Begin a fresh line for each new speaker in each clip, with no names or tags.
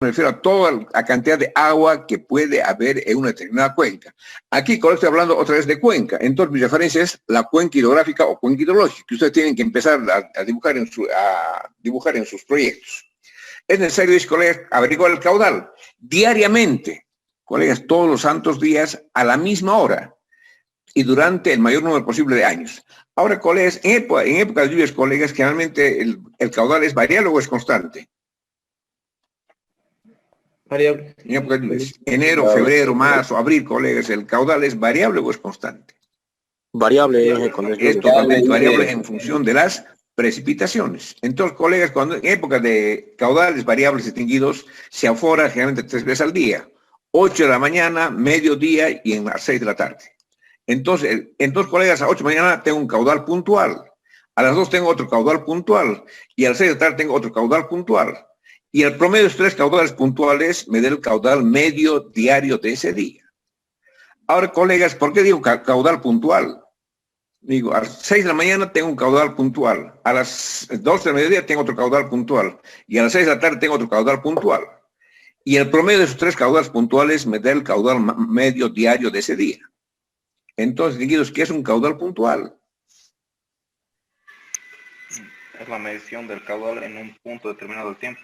me refiero a toda la cantidad de agua que puede haber en una determinada cuenca. Aquí, cuando estoy hablando otra vez de cuenca, entonces mi referencia es la cuenca hidrográfica o cuenca hidrológica, que ustedes tienen que empezar a dibujar en sus proyectos. Es necesario, dice, colegas, averiguar el caudal diariamente, colegas, todos los santos días a la misma hora y durante el mayor número posible de años. Ahora, colegas, en época de lluvias, colegas, generalmente el caudal es variable o es constante.
Variable.
En época de lluvias, enero, febrero, marzo, abril, colegas, ¿el caudal es variable o es constante?
Variable.
Es totalmente variable en función de las precipitaciones. Entonces, colegas, cuando en época de caudales variables extinguidos, se afora generalmente 3 veces al día. 8 de la mañana, mediodía y en las 6 de la tarde. Entonces, colegas, a 8 de la mañana tengo un caudal puntual. A las 2 tengo otro caudal puntual. Y a las 6 de la tarde tengo otro caudal puntual. Y el promedio de estos 3 caudales puntuales me da el caudal medio diario de ese día. Ahora, colegas, ¿por qué digo caudal puntual? Digo, a las 6 de la mañana tengo un caudal puntual, a las 12 del mediodía tengo otro caudal puntual, y a las 6 de la tarde tengo otro caudal puntual. Y el promedio de esos 3 caudales puntuales me da el caudal medio diario de ese día. Entonces, distinguidos, ¿qué es un caudal puntual?
Es la medición del caudal en un punto determinado del tiempo.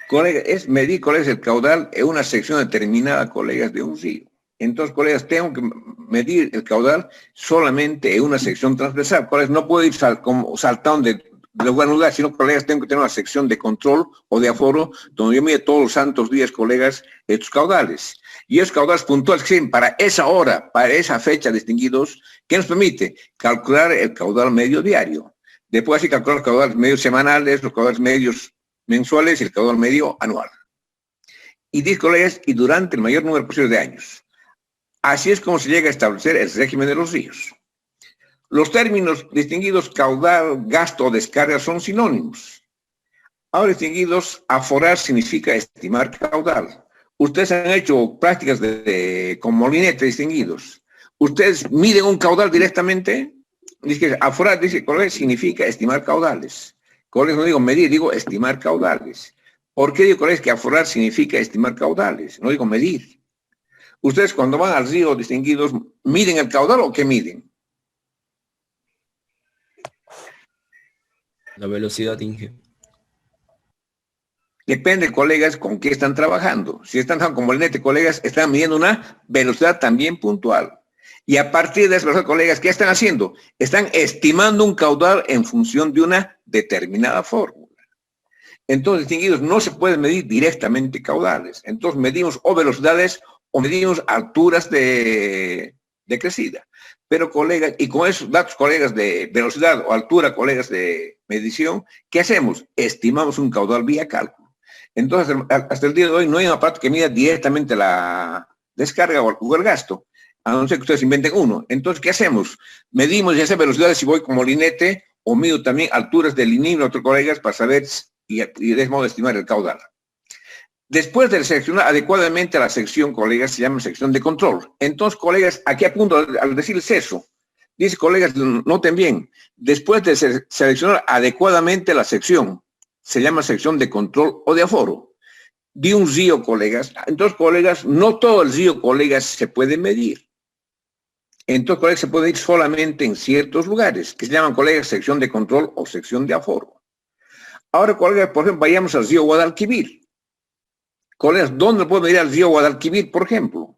Colegas, es medir, colegas, el caudal en una sección determinada, colegas, de un río. Entonces, colegas, tengo que medir el caudal solamente en una sección transversal. Colegas, no puedo ir como saltando de lugar en lugar, sino, colegas, tengo que tener una sección de control o de aforo donde yo mide todos los santos días, colegas, estos caudales. Y esos caudales puntuales que sirven para esa hora, para esa fecha, distinguidos, que nos permite calcular el caudal medio diario. Después así calcular los caudales medios semanales, los caudales medios mensuales y el caudal medio anual. Y dice, colegas, y durante el mayor número posible de años. Así es como se llega a establecer el régimen de los ríos. Los términos distinguidos caudal, gasto o descarga son sinónimos. Ahora, distinguidos, aforar significa estimar caudal. Ustedes han hecho prácticas con molinete, distinguidos. Ustedes miden un caudal directamente. Dice que aforar, dice, colegas, significa estimar caudales. Colegas, no digo medir, digo estimar caudales. ¿Por qué digo, colegas, que aforar significa estimar caudales? No digo medir. Ustedes cuando van al río, distinguidos, ¿miden el caudal o qué miden?
La velocidad, Inge.
Depende, colegas, con qué están trabajando. Si están trabajando con molinete, colegas, están midiendo una velocidad también puntual. Y a partir de esa velocidad, colegas, ¿qué están haciendo? Están estimando un caudal en función de una determinada fórmula. Entonces, distinguidos, no se puede medir directamente caudales. Entonces, medimos o velocidades o medimos alturas de crecida. Pero, colegas, y con esos datos, colegas, de velocidad o altura, colegas, de medición, ¿qué hacemos? Estimamos un caudal vía cálculo. Entonces, hasta el día de hoy no hay un aparato que mida directamente la descarga o el gasto, a no ser que ustedes inventen uno. Entonces, ¿qué hacemos? Medimos ya sea velocidades si voy con molinete o mido también alturas del linímetro, otros colegas, para saber y de ese modo estimar el caudal. Después de seleccionar adecuadamente a la sección, colegas, se llama sección de control. Entonces, colegas, aquí apunto al decirles eso. Dice, colegas, noten bien, después de seleccionar adecuadamente la sección, se llama sección de control o de aforo. De un río, colegas. Entonces, colegas, no todo el río, colegas, se puede medir. Entonces, colegas, se puede ir solamente en ciertos lugares, que se llaman, colegas, sección de control o sección de aforo. Ahora, colegas, por ejemplo, vayamos al río Guadalquivir. Colegas, ¿dónde puedo medir al río Guadalquivir, por ejemplo?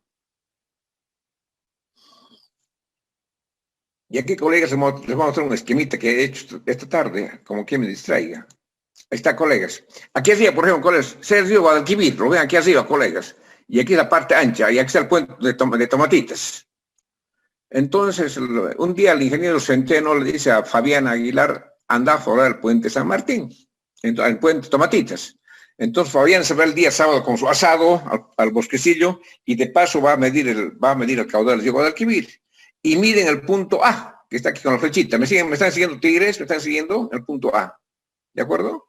Y aquí, colegas, les vamos a mostrar un esquemita que he hecho esta tarde, como que me distraiga. Ahí está, colegas. Aquí arriba, por ejemplo, colegas, es el río Guadalquivir, lo ven aquí arriba, colegas. Y aquí la parte ancha, y aquí está el puente de Tomatitas. Entonces, un día el ingeniero Centeno le dice a Fabián Aguilar, anda a forar el puente San Martín, el puente Tomatitas. Entonces Fabián se va el día sábado con su asado al bosquecillo y de paso va a medir el caudal del río Guadalquivir. Y miden el punto A, que está aquí con la flechita. ¿Me están siguiendo, tigres? ¿Me están siguiendo? El punto A. ¿De acuerdo?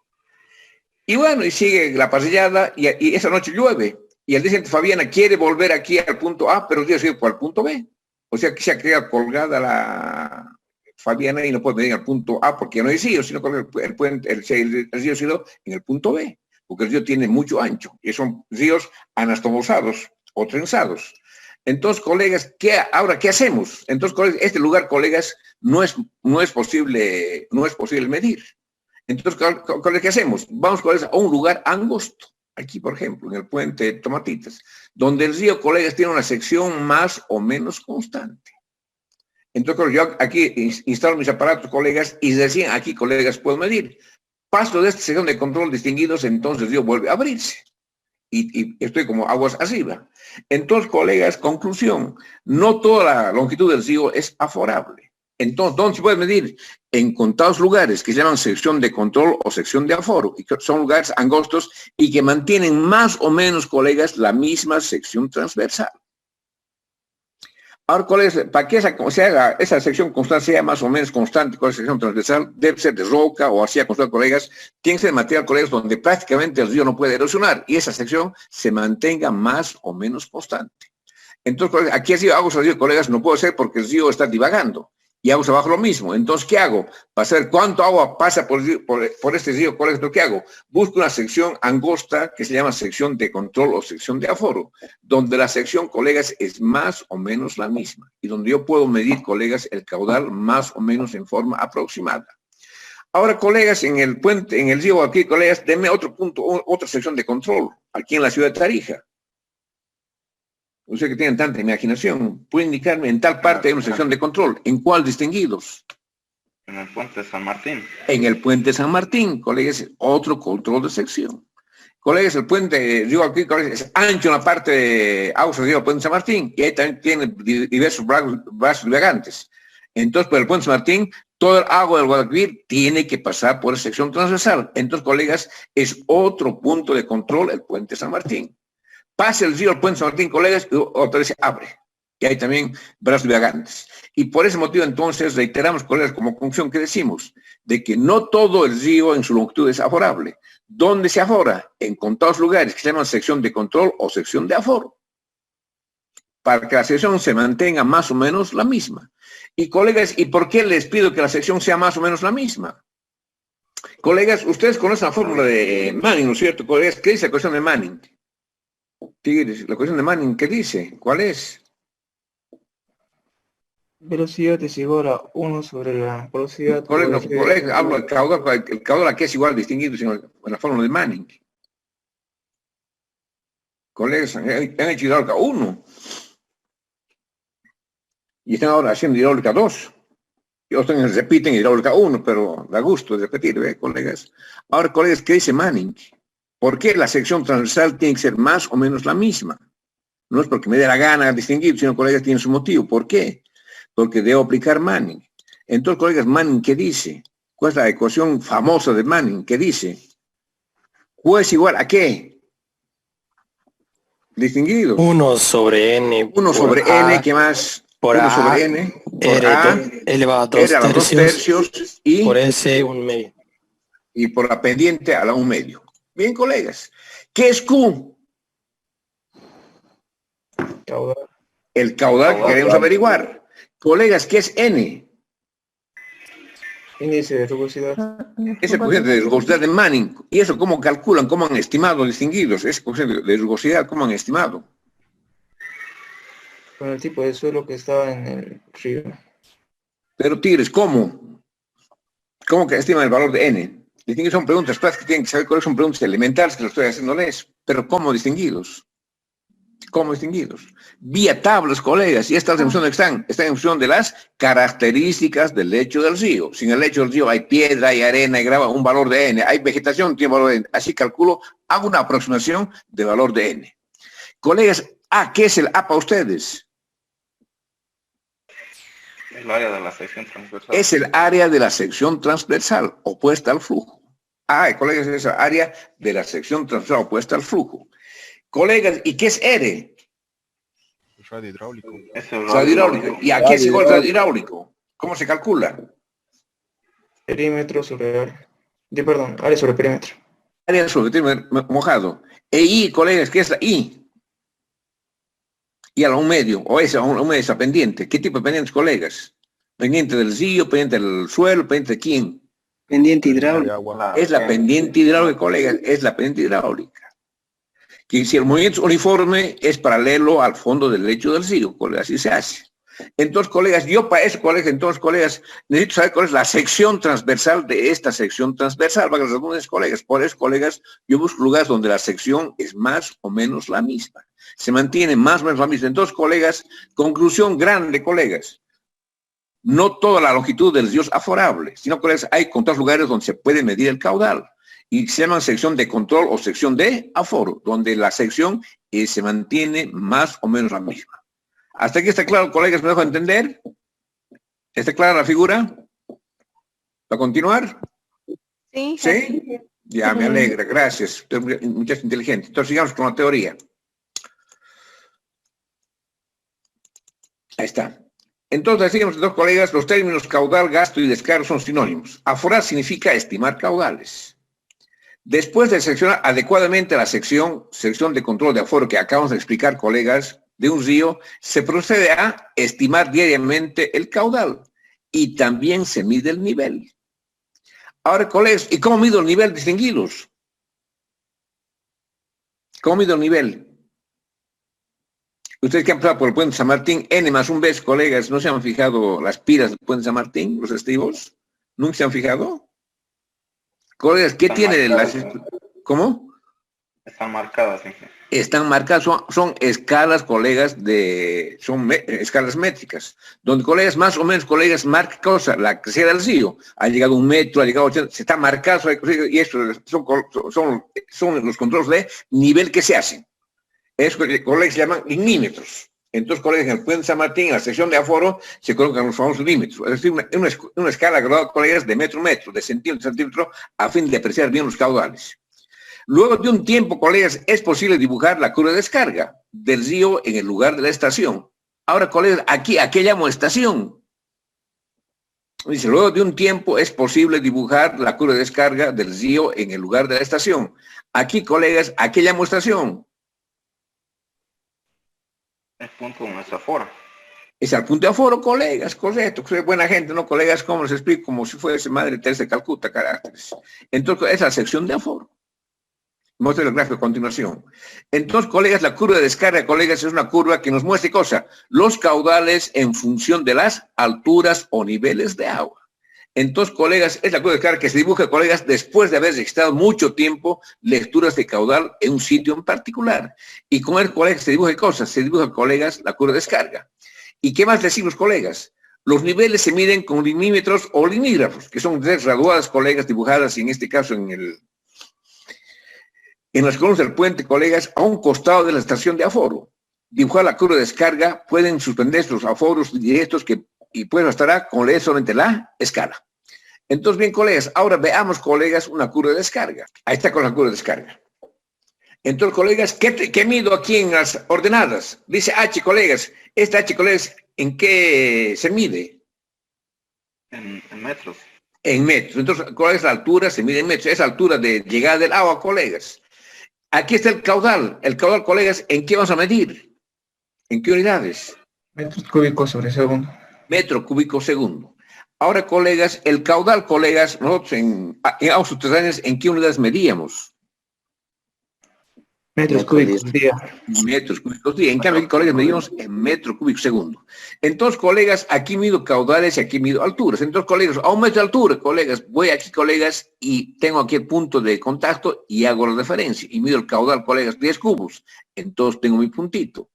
Y bueno, y sigue la pasillada y esa noche llueve. Y el día siguiente Fabiana quiere volver aquí al punto A, pero yo sigue por el punto B. O sea que se ha quedado colgada la Fabiana y no puede medir al punto A porque no hay río, sino que el río ha sido en el punto B. porque el río tiene mucho ancho y son ríos anastomosados o trenzados. Entonces, colegas, ahora qué hacemos? Entonces, colegas, este lugar, colegas, no es posible medir. Entonces, colegas, ¿qué hacemos? Vamos, colegas, a un lugar angosto. Aquí, por ejemplo, en el puente Tomatitas, donde el río, colegas, tiene una sección más o menos constante. Entonces, yo aquí instalo mis aparatos, colegas, y recién aquí, colegas, puedo medir. Paso de esta sección de control distinguidos, entonces el río vuelve a abrirse. Y estoy como aguas arriba. Entonces, colegas, conclusión, no toda la longitud del río es aforable. Entonces, ¿dónde se puede medir? En contados lugares que se llaman sección de control o sección de aforo, y que son lugares angostos y que mantienen más o menos, colegas, la misma sección transversal. Ahora, colegas, para que se haga esa sección constante sea más o menos constante con la sección transversal, debe ser de roca o así constante, colegas, tiene que ser de material, colegas, donde prácticamente el río no puede erosionar y esa sección se mantenga más o menos constante. Entonces, colegas, aquí así hago el río, colegas, no puedo ser porque el río está divagando. Y aguas abajo lo mismo. Entonces, ¿qué hago? Para saber cuánto agua pasa por este río, colegas, ¿qué hago? Busco una sección angosta que se llama sección de control o sección de aforo, donde la sección, colegas, es más o menos la misma y donde yo puedo medir, colegas, el caudal más o menos en forma aproximada. Ahora, colegas, en el puente, en el río aquí, colegas, denme otro punto, otra sección de control, aquí en la ciudad de Tarija. Ustedes que tienen tanta imaginación, puede indicarme en tal parte hay una sección de control. ¿En cuál distinguidos?
En el puente de San Martín.
En el puente San Martín, colegas, otro control de sección. Colegas, el puente, digo aquí, colegas, es ancho en la parte de Ausa, digo, el puente San Martín, y ahí también tiene diversos brazos divagantes. Entonces, por el puente San Martín, todo el agua del Guadalquivir tiene que pasar por la sección transversal. Entonces, colegas, es otro punto de control el puente San Martín. Pasa el río al puente San Martín, colegas, y otra vez se abre. Y hay también brazos divagantes. Y por ese motivo, entonces, reiteramos, colegas, como conclusión que decimos, de que no todo el río en su longitud es aforable. ¿Dónde se afora? En contados lugares que se llaman sección de control o sección de aforo. Para que la sección se mantenga más o menos la misma. Y, colegas, ¿y por qué les pido que la sección sea más o menos la misma? Colegas, ustedes conocen la fórmula de Manning, ¿no es cierto, colegas? ¿Qué dice la ecuación de Manning? Tigres, la ecuación de Manning, ¿qué dice? ¿Cuál es?
Velocidad es igual a 1 sobre la velocidad.
Colega, hablo del caudal, el caudal aquí es igual distinguido en la fórmula de Manning. Colegas, han hecho hidráulica 1 y están ahora haciendo hidráulica 2. Y otros repiten hidráulica 1, pero da gusto de repetir, ¿ve, colegas? Ahora, colegas, ¿qué dice Manning? ¿Por qué la sección transversal tiene que ser más o menos la misma? No es porque me dé la gana distinguir, sino, colegas, tiene su motivo. ¿Por qué? Porque debo aplicar Manning. Entonces, colegas, Manning, ¿qué dice? ¿Cuál es la ecuación famosa de Manning? ¿Qué dice? Q es igual a ¿qué? Distinguido.
1 sobre n.
1 sobre n, ¿qué más?
Por
1
a,
sobre n. Por
r
a,
elevado a 2
r a la 2 tercios y
por s 1 medio.
Y por la pendiente a la 1 medio. Bien, colegas. ¿Qué es Q?
Caudal.
El caudal que queremos averiguar. Colegas, ¿qué es N?
Índice de rugosidad.
Es el coeficiente de rugosidad de Manning. ¿Y eso cómo calculan? ¿Cómo han estimado, distinguidos? Ese coeficiente de rugosidad, ¿cómo han estimado?
Con el tipo de suelo que estaba en el río.
Pero, Tigres, ¿cómo? ¿Cómo que estiman el valor de N? Distinguir son preguntas prácticas que tienen que saber cuáles son preguntas elementales que lo estoy haciéndoles. Pero, ¿cómo distinguidos? ¿Cómo distinguidos? Vía tablas, colegas, y estas en función de están en función de las características del lecho del río. Si en el lecho del río hay piedra, hay arena, hay grava, un valor de N, hay vegetación, tiene valor de N. Así calculo, hago una aproximación de valor de N. Colegas, ¿qué es el A para ustedes?
El área de la sección transversal.
Es el área de la sección transversal opuesta al flujo. Colegas, es esa área de la sección transversal opuesta al flujo. Colegas, ¿y qué es R?
Radio hidráulico.
Es el
Radio hidráulico. ¿Y a qué es igual el radio hidráulico? ¿Cómo se calcula?
Perímetro sobre área. Perdón, área sobre perímetro.
Área sobre perímetro mojado. E I, colegas, ¿qué es la I? Y a la 1 medio, o esa, esa pendiente. ¿Qué tipo de pendientes, colegas? Pendiente del río, pendiente del suelo, pendiente de quién.
Pendiente
de
hidráulica.
agua.
Es la pendiente hidráulica, colegas, es la pendiente hidráulica. Que si el movimiento uniforme es paralelo al fondo del lecho del río, colegas, así se hace. Entonces, colegas, yo para eso, colegas, necesito saber cuál es la sección transversal de esta sección transversal, para las colegas. Por eso, colegas, yo busco lugares donde la sección es más o menos la misma. Se mantiene más o menos la misma. Entonces, colegas, conclusión grande, colegas. No toda la longitud del río es aforable, sino, colegas, hay contados lugares donde se puede medir el caudal. Y se llaman sección de control o sección de aforo, donde la sección se mantiene más o menos la misma. ¿Hasta aquí está claro, colegas? ¿Me dejo entender? ¿Está clara la figura? ¿Va a continuar?
Sí.
¿Sí? Ya, me alegra, gracias. Usted es muchacho inteligente. Entonces, sigamos con la teoría. Ahí está. Entonces, decimos, dos colegas, los términos caudal, gasto y descarga son sinónimos. Aforar significa estimar caudales. Después de seccionar adecuadamente la sección de control de aforo que acabamos de explicar, colegas, de un río, se procede a estimar diariamente el caudal y también se mide el nivel. Ahora, colegas, ¿y cómo mido el nivel? Distinguidos. ¿Cómo mido el nivel? Ustedes que han pasado por el puente San Martín, N más un vez, colegas, ¿no se han fijado las pilas del puente San Martín, los estribos? ¿Nunca se han fijado? Colegas, ¿qué tiene las... ¿Cómo?
Están marcadas, sí.
Están marcadas, son escalas, colegas, son escalas métricas, donde colegas, más o menos, colegas, marca cosa, la que sea del río, ha llegado 1 metro, ha llegado 80, se está marcado, y esto son los controles de nivel que se hacen. Eso que colegas se llaman linímetros. Entonces, colegas, en el puente San Martín, en la sección de aforo, se colocan los famosos límetros. Es decir, una escala graduada, colegas, de metro a metro, de centímetro a centímetro, a fin de apreciar bien los caudales. Luego de un tiempo, colegas, es posible dibujar la curva de descarga del río en el lugar de la estación. Ahora, colegas, ¿a qué llamo estación? Dice, luego de un tiempo es posible dibujar la curva de descarga del río en el lugar de la estación. Aquí, colegas, ¿a qué llamo estación?
El punto donde se afora.
Es al punto de aforo, colegas, correcto. Soy buena gente, ¿no, colegas? ¿Cómo les explico? Como si fuese Madre Teresa de Calcuta, caracteres. Entonces, es la sección de aforo. Muestra el gráfico a continuación. Entonces, colegas, la curva de descarga, colegas, es una curva que nos muestra, cosa, los caudales en función de las alturas o niveles de agua. Entonces, colegas, es la curva de descarga que se dibuja, colegas, después de haber registrado mucho tiempo lecturas de caudal en un sitio en particular. Y con el colegas se dibuja cosas, se dibuja, colegas, la curva de descarga. ¿Y qué más decimos, colegas? Los niveles se miden con linímetros o linígrafos, que son tres graduadas, colegas, dibujadas, en este caso en las columnas del puente, colegas, a un costado de la estación de aforo. Dibujar la curva de descarga, pueden suspender los aforos directos y pueden estar con leer solamente la escala. Entonces, bien, colegas, ahora veamos, colegas, una curva de descarga. Ahí está con la curva de descarga. Entonces, colegas, ¿qué mido aquí en las ordenadas? Dice H, colegas. Esta H, colegas, ¿en qué se mide?
En metros.
En metros. Entonces, colegas, la altura se mide en metros. Es la altura de llegada del agua, colegas. Aquí está el caudal. El caudal, colegas, ¿en qué vamos a medir? ¿En qué unidades?
Metros cúbicos sobre segundo.
Metro cúbico segundo. Ahora, colegas, el caudal, colegas, nosotros en aguas subterráneas, ¿en qué unidades medíamos?
Metros cúbicos día.
Metros cúbicos día. En cambio, aquí, colegas, medimos en metro cúbico segundo. Entonces, colegas, aquí mido caudales y aquí mido alturas. Entonces, colegas, a 1 metro de altura, colegas, voy aquí, colegas, y tengo aquí el punto de contacto y hago la referencia. Y mido el caudal, colegas, 10 cubos. Entonces, tengo mi puntito.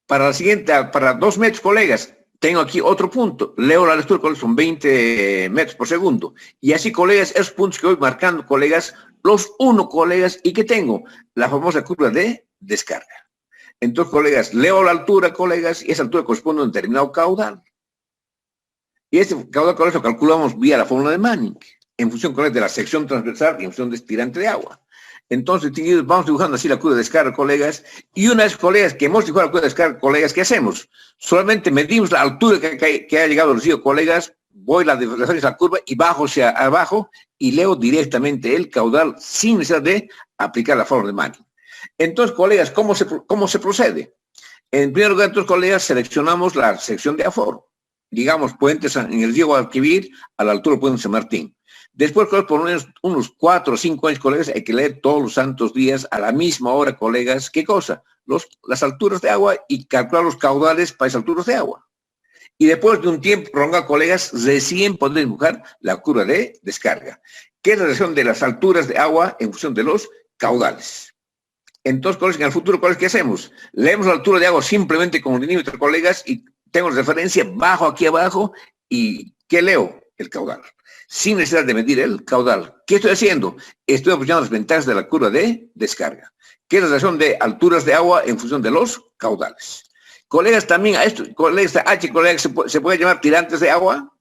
Para la siguiente, para 2 metros, colegas, tengo aquí otro punto. Leo la lectura, colegas, son 20 metros por segundo. Y así, colegas, esos puntos que voy marcando, colegas, los uno, colegas, ¿y qué tengo? La famosa curva de descarga. Entonces, colegas, leo la altura, colegas, y esa altura corresponde a un determinado caudal. Y este caudal, colegas, lo calculamos vía la fórmula de Manning, en función, colegas, de la sección transversal y en función de estirante de agua. Entonces, vamos dibujando así la curva de descarga, colegas, y una vez, colegas, que hemos dibujado la curva de descarga, colegas, ¿qué hacemos? Solamente medimos la altura que ha llegado el río, colegas, voy la referencia a la curva y bajo hacia abajo y leo directamente el caudal sin necesidad de aplicar la fórmula de Manning. Entonces, colegas, ¿cómo se procede? En primer lugar, entonces, colegas, seleccionamos la sección de aforo. digamos, puentes en el Diego Alquivir, a la altura del puente San Martín. Después, por unos 4 o 5 años, colegas, hay que leer todos los santos días a la misma hora, colegas. ¿Qué cosa? Las alturas de agua y calcular los caudales para esas alturas de agua. Y después de un tiempo prolongado, colegas, recién podrán dibujar la curva de descarga, que es la relación de las alturas de agua en función de los caudales. Entonces, colegas, en el futuro, colegas, ¿qué hacemos? Leemos la altura de agua simplemente con un milímetro, colegas, y tengo referencia bajo aquí abajo, y ¿qué leo? El caudal. Sin necesidad de medir el caudal. ¿Qué estoy haciendo? Estoy aprovechando las ventajas de la curva de descarga, que es la relación de alturas de agua en función de los caudales. Colegas, también a esto, colegas, H, colegas, ¿se puede llamar tirantes de agua?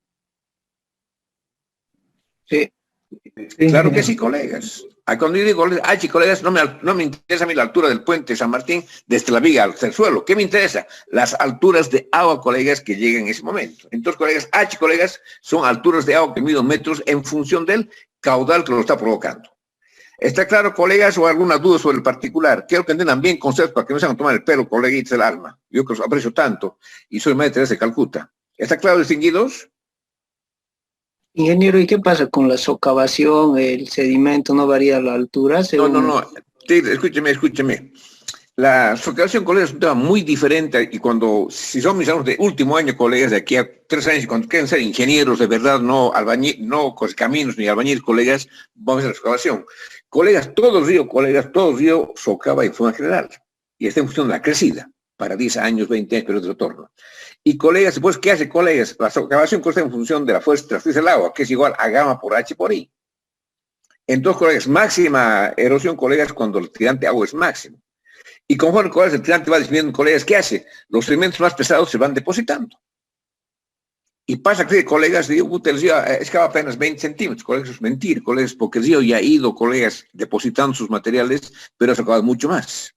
Sí.
Claro que sí, colegas. Cuando yo digo H, colegas, no me interesa a mí la altura del puente San Martín desde la viga hasta el suelo. ¿Qué me interesa? Las alturas de agua, colegas, que lleguen en ese momento. Entonces, colegas, H, colegas, son alturas de agua que miden metros en función del caudal que lo está provocando. ¿Está claro, colegas, o alguna duda sobre el particular? Quiero que entiendan bien conceptos para que no se hagan tomar el pelo, coleguitas del alma. Yo que los aprecio tanto y soy Madre Teresa de Calcuta. ¿Está claro, distinguidos?
Ingeniero, ¿y qué pasa con la socavación? ¿El sedimento no varía la altura?
No. Escúcheme. La socavación, colegas, es un tema muy diferente y si son mis alumnos de último año, colegas, de aquí a 3 años, cuando quieren ser ingenieros de verdad, no caminos ni albañiles, colegas, vamos a hacer la socavación. Colegas, todo el río socava en forma general y está en función de la crecida, para 10 años, 20 años, periodo de retorno. Y colegas, después, ¿qué hace, colegas? La socavación está en función de la fuerza transferencia del agua, que es igual a gamma por H por I. Entonces, colegas, máxima erosión, colegas, cuando el tirante de agua es máximo. Y conforme, colegas, el tirante va disminuyendo, colegas, ¿qué hace? Los sedimentos más pesados se van depositando. Y pasa que, colegas, digo, el río excava apenas 20 centímetros, colegas, es mentir, colegas, porque el río ya ha ido, colegas, depositando sus materiales, pero ha sacado mucho más.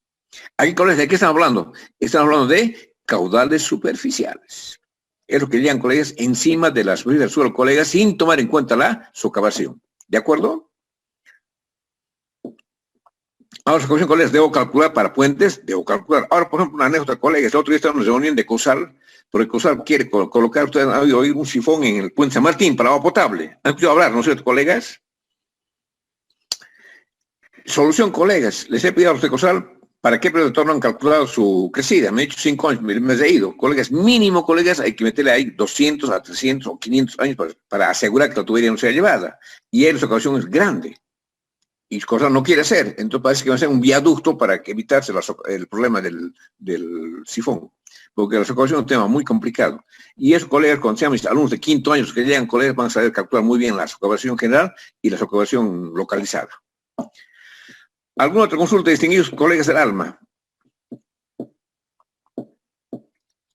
Aquí, colegas, ¿de qué estamos hablando? Estamos hablando de caudales superficiales. Es lo que llegan, colegas, encima de la superficie del suelo, colegas, sin tomar en cuenta la socavación. ¿De acuerdo? Ahora, socavación, colegas, debo calcular para puentes, debo calcular. Ahora, por ejemplo, una anécdota, colegas, el otro día estábamos en una reunión de COSAL, porque COSAL quiere colocar, ustedes han oído un sifón en el puente San Martín para agua potable. ¿Han escuchado hablar, no es cierto, colegas? Solución, colegas, les he pedido a los de COSAL ¿para qué periodo de retorno han calculado su crecida? Me he dicho 5 años, me he ido. Colegas, mínimo, colegas, hay que meterle ahí 200 a 300 o 500 años para asegurar que la tubería no sea llevada. Y esa ocasión es grande. Y COSAL no quiere hacer. Entonces parece que va a ser un viaducto para que evitarse el problema del sifón. Porque la socavación es un tema muy complicado. Y esos colegas, cuando sean mis alumnos de 5º año que llegan, colegas, van a saber calcular muy bien la socavación general y la socavación localizada. ¿Alguna otra consulta, distinguidos colegas del alma?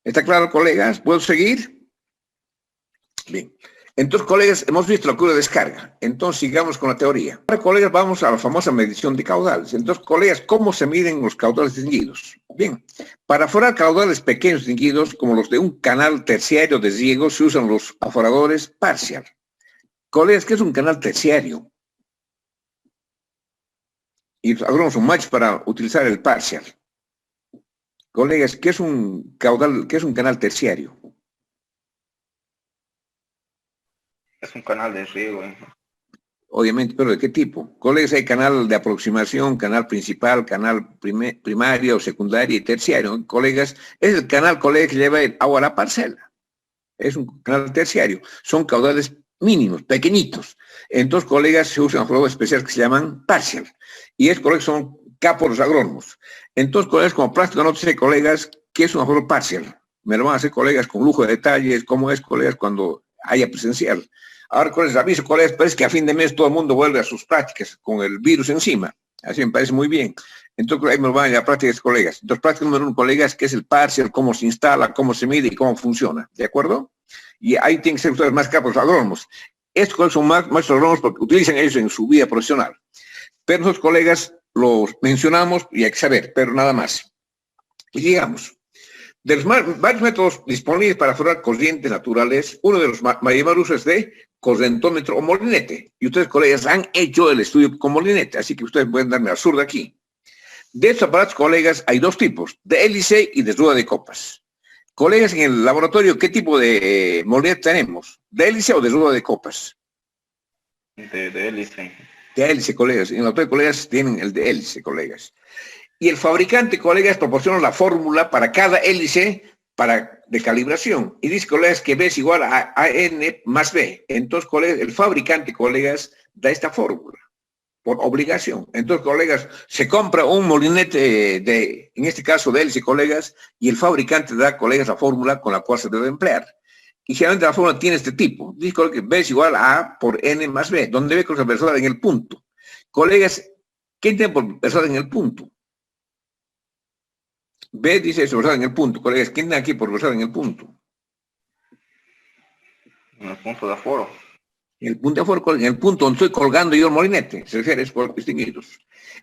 ¿Está claro, colegas? ¿Puedo seguir? Bien. Entonces, colegas, hemos visto la curva de descarga. Entonces, sigamos con la teoría. Ahora, colegas, vamos a la famosa medición de caudales. Entonces, colegas, ¿cómo se miden los caudales distinguidos? Bien, para aforar caudales pequeños distinguidos, como los de un canal terciario de riego, se usan los aforadores parcial. Colegas, ¿qué es un canal terciario? Y los agrónomos son machos para utilizar el parcial. Colegas, ¿qué es un caudal, qué es un canal terciario?
Es un canal de riego.
Obviamente, pero ¿de qué tipo? Colegas, hay canal de aproximación, canal principal, canal primario, secundario y terciario. Colegas, es el canal, colegas, que lleva el agua a la parcela. Es un canal terciario. Son caudales mínimos, pequeñitos. Entonces, colegas, se usan aforadores especiales que se llaman parcial. Y es, colegas, son capos los agrónomos. Entonces, colegas, como práctica, no sé, colegas, ¿qué es un aforador parcial? Me lo van a hacer, colegas, con lujo de detalles, cómo es, colegas, cuando haya presencial. Ahora, colegas, aviso, colegas, parece que a fin de mes todo el mundo vuelve a sus prácticas con el virus encima. Así me parece muy bien. Entonces, ahí me lo van a ir a prácticas, colegas. Entonces, práctica número 1, colegas, ¿qué es el parcial? ¿Cómo se instala? ¿Cómo se mide? ¿Y cómo funciona? ¿De acuerdo? Y ahí tienen que ser ustedes más capos agrónomos. Estos colegas son más agrónomos porque utilizan ellos en su vida profesional. Pero nosotros, colegas, los mencionamos y hay que saber, pero nada más. Y digamos, de los varios métodos disponibles para aforar corrientes naturales, uno de los mayor uso es de correntómetro o molinete. Y ustedes, colegas, han hecho el estudio con molinete, así que ustedes pueden darme al sur de aquí. De estos aparatos, colegas, hay 2 tipos, de hélice y de rueda de copas. Colegas, en el laboratorio, ¿qué tipo de molinete tenemos? ¿De hélice o de rueda de copas?
De hélice.
De hélice, colegas. En el laboratorio, colegas, tienen el de hélice, colegas. Y el fabricante, colegas, proporciona la fórmula para cada hélice de calibración. Y dice, colegas, que B es igual a N más B. Entonces, colegas, el fabricante, colegas, da esta fórmula por obligación. Entonces, colegas, se compra un molinete en este caso de hélice, colegas, y el fabricante da, colegas, la fórmula con la cual se debe emplear. Y generalmente la fórmula tiene este tipo. Dice, colegas, que B es igual a A por N más B, donde B, colegas, versada en el punto. Colegas, ¿quién tiene por versada en el punto? B dice eso, versada en el punto. Colegas, ¿quién tiene aquí por versada en el punto?
En el punto de aforo.
El punto de aforo, en el punto donde estoy colgando yo el molinete, se refiere por distinguidos.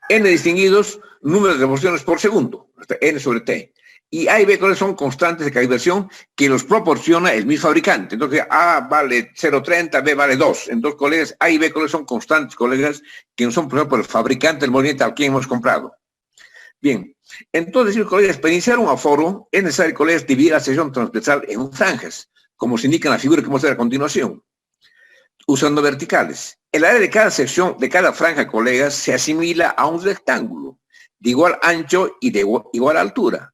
N distinguidos, número de revoluciones por segundo, hasta N sobre T. Y A y B, colegas, son constantes de calibración que los proporciona el mismo fabricante. Entonces, A vale 0,30, B vale 2. Entonces, colegas, A y B, colegas, son constantes, colegas, que no son, por ejemplo, por el fabricante del molinete al que hemos comprado. Bien, entonces, colegas, para iniciar un aforo, es necesario, colegas, dividir la sección transversal en franjas, como se indica en la figura que vamos a ver a continuación, usando verticales. El área de cada sección, de cada franja, colegas, se asimila a un rectángulo de igual ancho y de igual altura,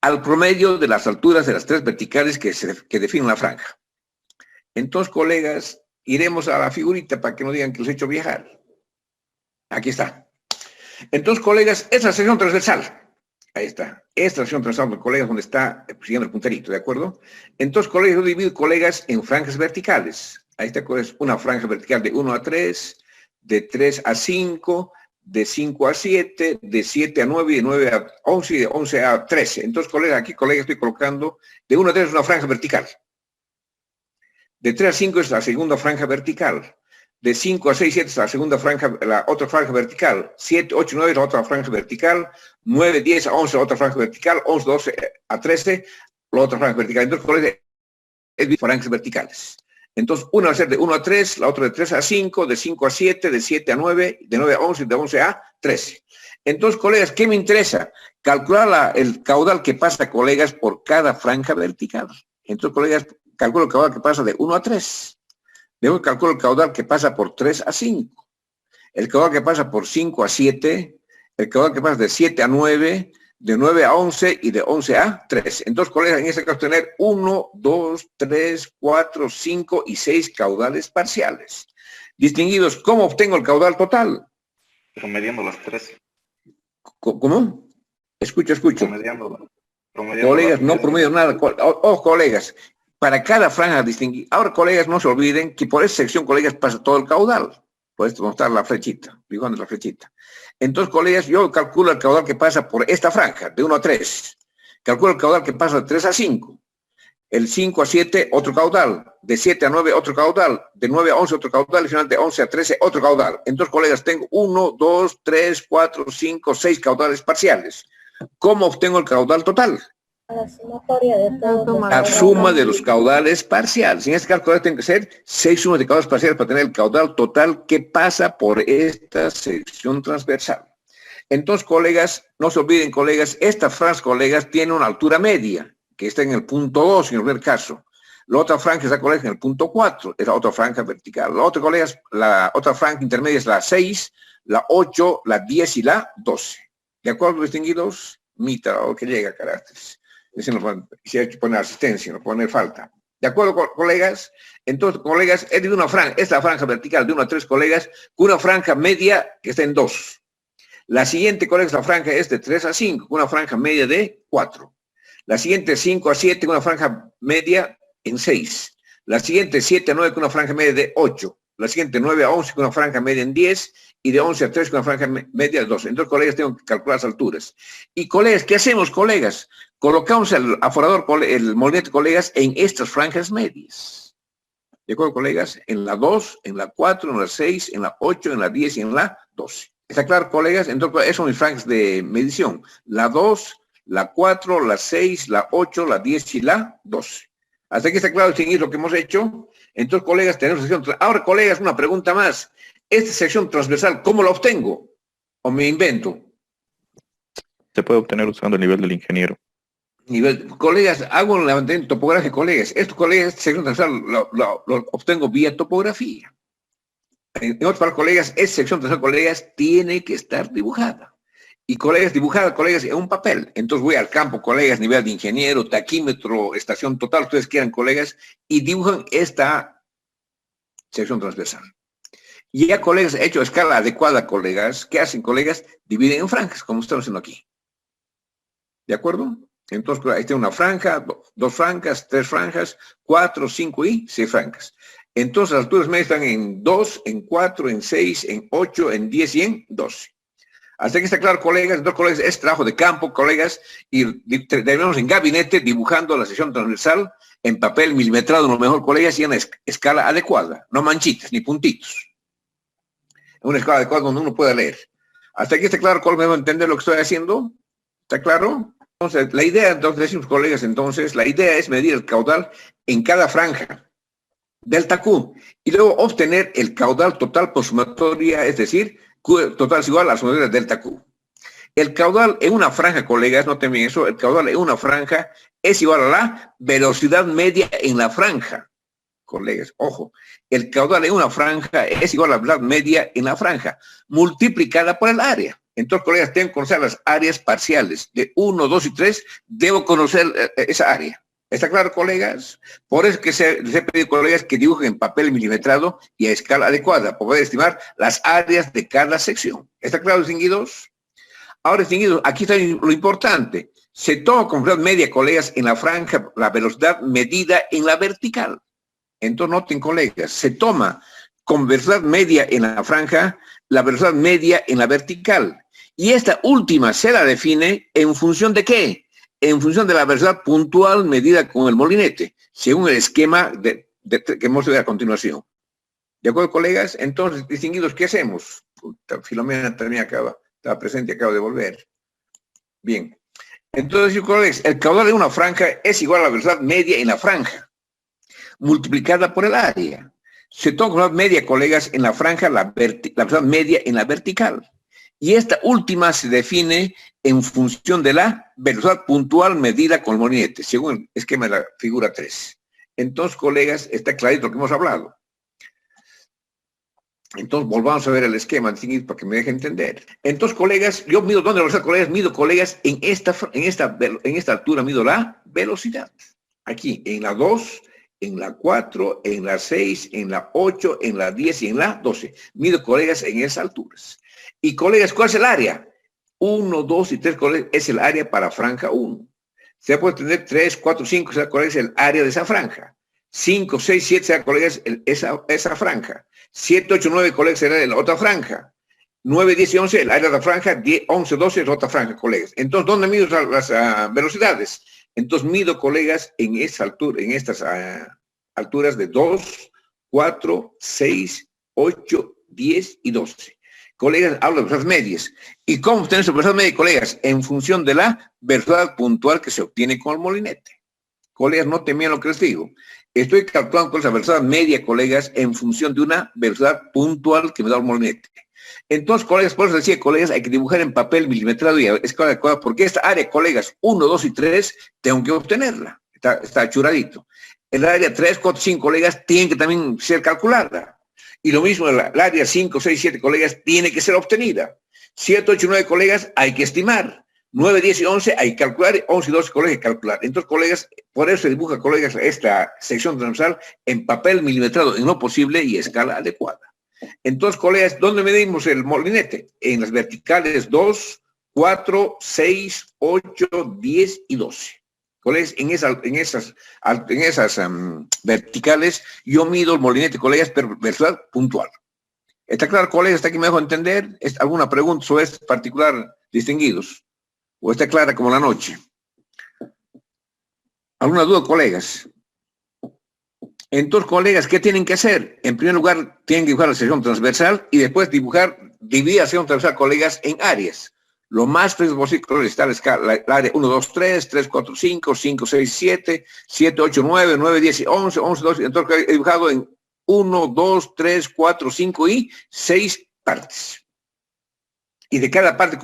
al promedio de las alturas de las tres verticales que definen la franja. Entonces, colegas, iremos a la figurita para que no digan que los he hecho viajar. Aquí está. Entonces, colegas, esta sección transversal. Ahí está. Esta sección transversal, colegas, donde está siguiendo el punterito, ¿de acuerdo? Entonces, colegas, yo divido, colegas, en franjas verticales. Ahí está, colegas, una franja vertical de 1 a 3, de 3 a 5, de 5 a 7, de 7 a 9, y de 9 a 11 y de 11 a 13. Entonces, colegas, aquí, colegas, estoy colocando de 1 a 3 es una franja vertical. De 3 a 5 es la segunda franja vertical. De 5 a 6, 7 es la segunda franja, la otra franja vertical. 7, 8, 9 es la otra franja vertical. 9, 10 a 11 la otra franja vertical. 11, 12 a 13 la otra franja vertical. Entonces, colegas, es franjas verticales. Entonces, una va a ser de 1 a 3, la otra de 3 a 5, de 5 a 7, de 7 a 9, de 9 a 11 y de 11 a 13. Entonces, colegas, ¿qué me interesa? Calcular el caudal que pasa, colegas, por cada franja vertical. Entonces, colegas, calculo el caudal que pasa de 1 a 3. Luego calculo el caudal que pasa por 3 a 5. El caudal que pasa por 5 a 7. El caudal que pasa de 7 a 9. De 9 a 11 y de 11 a 13. Entonces, colegas, en este caso tener 1, 2, 3, 4, 5 y 6 caudales parciales. Distinguidos, ¿cómo obtengo el caudal total?
Promediando las tres.
¿Cómo? Escucho.
Promediando
Colegas, no promedio nada. Colegas, para cada franja distinguida. Ahora, colegas, no se olviden que por esta sección, colegas, pasa todo el caudal. Por esto mostrar la flechita, dibujando la flechita. Entonces, colegas, yo calculo el caudal que pasa por esta franja, de 1 a 3. Calculo el caudal que pasa de 3 a 5. El 5 a 7, otro caudal. De 7 a 9, otro caudal. De 9 a 11, otro caudal. Y finalmente, de 11 a 13, otro caudal. Entonces, colegas, tengo 1, 2, 3, 4, 5, 6 caudales parciales. ¿Cómo obtengo el caudal total?
La sumatoria de todos.
La suma de los caudales parciales. En este caso, tienen que ser 6 sumas de caudales parciales para tener el caudal total que pasa por esta sección transversal. Entonces, colegas, no se olviden, colegas, esta franja, colegas, tiene una altura media, que está en el punto 2 en el primer caso. La otra franja está, colegas, en el punto 4, es la otra franja vertical. La otra, colegas, la otra franja intermedia es la 6, la 8, la 10 y la 12. ¿De acuerdo, distinguidos? Mita, o que llega, caracteres. Si hay que poner asistencia, no poner falta. ¿De acuerdo, colegas? Entonces, colegas, es de una franja, esta franja vertical de 1 a 3, colegas, con una franja media que está en 2. La siguiente, colegas, la franja es de 3 a 5, con una franja media de 4. La siguiente, 5 a 7, con una franja media en 6. La siguiente, 7 a 9, con una franja media de 8. La siguiente, 9 a 11, con una franja media en 10. Y de 11 a 3, con una franja media de 12. Entonces, colegas, tengo que calcular las alturas. Y, colegas, ¿qué hacemos, colegas? Colocamos el aforador, el molinete, colegas, en estas franjas medias. ¿De acuerdo, colegas? En la 2, en la 4, en la 6, en la 8, en la 10 y en la 12. ¿Está claro, colegas? Entonces, esas son mis franjas de medición. La 2, la 4, la 6, la 8, la 10 y la 12. Hasta aquí está claro distinguir lo que hemos hecho. Entonces, colegas, tenemos sección. Ahora, colegas, una pregunta más. Esta sección transversal, ¿cómo la obtengo? ¿O me invento?
Se puede obtener usando el nivel del ingeniero.
Colegas, hago un levantamiento topográfico, colegas. Esto, colegas, sección transversal lo obtengo vía topografía. En otras palabras, colegas, esta sección transversal, colegas, tiene que estar dibujada. Y colegas, dibujada, colegas, en un papel. Entonces voy al campo, colegas, nivel de ingeniero, taquímetro, estación total, ustedes quieran, colegas, y dibujan esta sección transversal. Y ya, colegas, hecho a escala adecuada, colegas, ¿qué hacen, colegas? Dividen en franjas, como estamos haciendo aquí. ¿De acuerdo? Entonces, ahí está una franja, 2 franjas, 3 franjas, 4, 5 y 6 franjas. Entonces, las alturas medias están en 2, en 4, en 6, en 8, en 10 y en 12. Hasta aquí está claro, colegas. Entonces, colegas, es trabajo de campo, colegas, y terminamos en gabinete dibujando la sección transversal en papel milimetrado, lo mejor, colegas, y en una escala adecuada, no manchitas ni puntitos. En una escala adecuada donde uno pueda leer. Hasta aquí está claro, colegas, ¿me entender lo que estoy haciendo? ¿Está claro? Entonces, la idea, entonces, decimos, colegas, entonces, la idea es medir el caudal en cada franja, delta Q, y luego obtener el caudal total por sumatoria, es decir, Q total es igual a la sumatoria de delta Q. El caudal en una franja, colegas, noten bien eso, el caudal en una franja es igual a la velocidad media en la franja. Colegas, ojo, el caudal en una franja es igual a la velocidad media en la franja, multiplicada por el área. Entonces, colegas, tengo que conocer las áreas parciales de 1, 2 y 3, debo conocer esa área. ¿Está claro, colegas? Por eso que les he pedido, colegas, que dibujen en papel milimetrado y a escala adecuada, para poder estimar las áreas de cada sección. ¿Está claro, distinguidos? Ahora, distinguidos, aquí está lo importante. Se toma como velocidad media, colegas, en la franja, la velocidad medida en la vertical. Entonces, noten, colegas, se toma con velocidad media en la franja, la velocidad media en la vertical. Y esta última se la define en función de ¿qué? En función de la velocidad puntual medida con el molinete, según el esquema que hemos visto a continuación. ¿De acuerdo, colegas? Entonces, distinguidos, ¿qué hacemos? Filomena también estaba presente y acaba de volver. Bien. Entonces, colegas, el caudal de una franja es igual a la velocidad media en la franja, multiplicada por el área. Se toma como velocidad media, colegas, en la franja, la velocidad media en la vertical. Y esta última se define en función de la velocidad puntual medida con el molinete, según el esquema de la figura 3. Entonces, colegas, está clarito lo que hemos hablado. Entonces, volvamos a ver el esquema para que me deje entender. Entonces, colegas, yo mido, ¿dónde lo colegas? Mido, colegas, en esta altura mido la velocidad. Aquí, en la 2, en la 4, en la 6, en la 8, en la 10 y en la 12. Mido, colegas, en esas alturas. Y, colegas, ¿cuál es el área? 1, 2 y 3, colegas, es el área para franja 1. Se puede tener 3, 4, 5, será, colegas, el área de esa franja. 5, 6, 7, será, colegas, esa franja. 7, 8, 9, colegas, será la otra franja. 9, 10 y 11, el área de la franja. 10, 11, 12 es la otra franja, colegas. Entonces, ¿dónde mido las velocidades? Entonces, mido, colegas, en esa altura, en estas alturas de 2, 4, 6, 8, 10 y 12. Colegas, hablo de velocidades medias. ¿Y cómo obtener esa velocidad media, colegas? En función de la velocidad puntual que se obtiene con el molinete. Colegas, no temían lo que les digo. Estoy calculando con esa velocidad media, colegas, en función de una velocidad puntual que me da el molinete. Entonces, colegas, por eso decía, colegas, hay que dibujar en papel milimetrado y a escala adecuada, porque esta área, colegas, 1, 2 y 3, tengo que obtenerla. Está achuradito. El área 3, 4, 5, colegas, tiene que también ser calculada. Y lo mismo, el área 5, 6, 7, colegas, tiene que ser obtenida. 7, 8, 9, colegas, hay que estimar. 9, 10 y 11 hay que calcular. 11 y 12, colegas, hay que calcular. Entonces, colegas, por eso se dibuja, colegas, esta sección transversal en papel milimetrado en lo posible y a escala adecuada. Entonces, colegas, ¿dónde medimos el molinete? En las verticales 2, 4, 6, 8, 10 y 12. Colegas, en esas verticales yo mido el molinete, colegas, pero velocidad puntual. ¿Está claro, colegas? ¿Está aquí me dejo entender? ¿Alguna pregunta sobre este particular, distinguidos? ¿O está clara como la noche? ¿Alguna duda, colegas? Entonces, colegas, ¿qué tienen que hacer? En primer lugar, tienen que dibujar la sección transversal y después dividir la sección transversal, colegas, en áreas. Lo más preciso posible está la área 1, 2, 3, 3, 4, 5, 5, 6, 7, 7, 8, 9, 9, 10 y 11, 11, 12. Entonces, he dibujado en 1, 2, 3, 4, 5 y 6 partes. Y de cada parte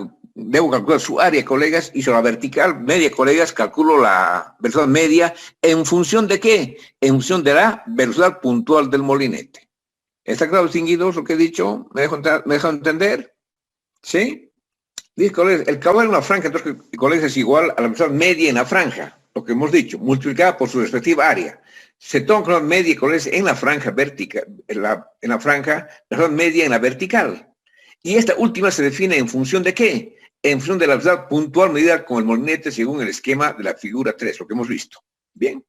debo calcular su área, colegas, y sobre la vertical media, colegas, calculo la velocidad media en función de ¿qué? En función de la velocidad puntual del molinete. ¿Está claro, distinguidos, lo que he dicho? ¿Me dejo entender? ¿Sí? Dice, colegas, el caudal en una franja, entonces, colegas, es igual a la velocidad media en la franja, lo que hemos dicho, multiplicada por su respectiva área. Se toma la media, colegas, en la franja vertical, en la franja, la velocidad media en la vertical. Y esta última se define en función de ¿qué? En función de la velocidad puntual medida con el molinete según el esquema de la figura 3, lo que hemos visto. Bien.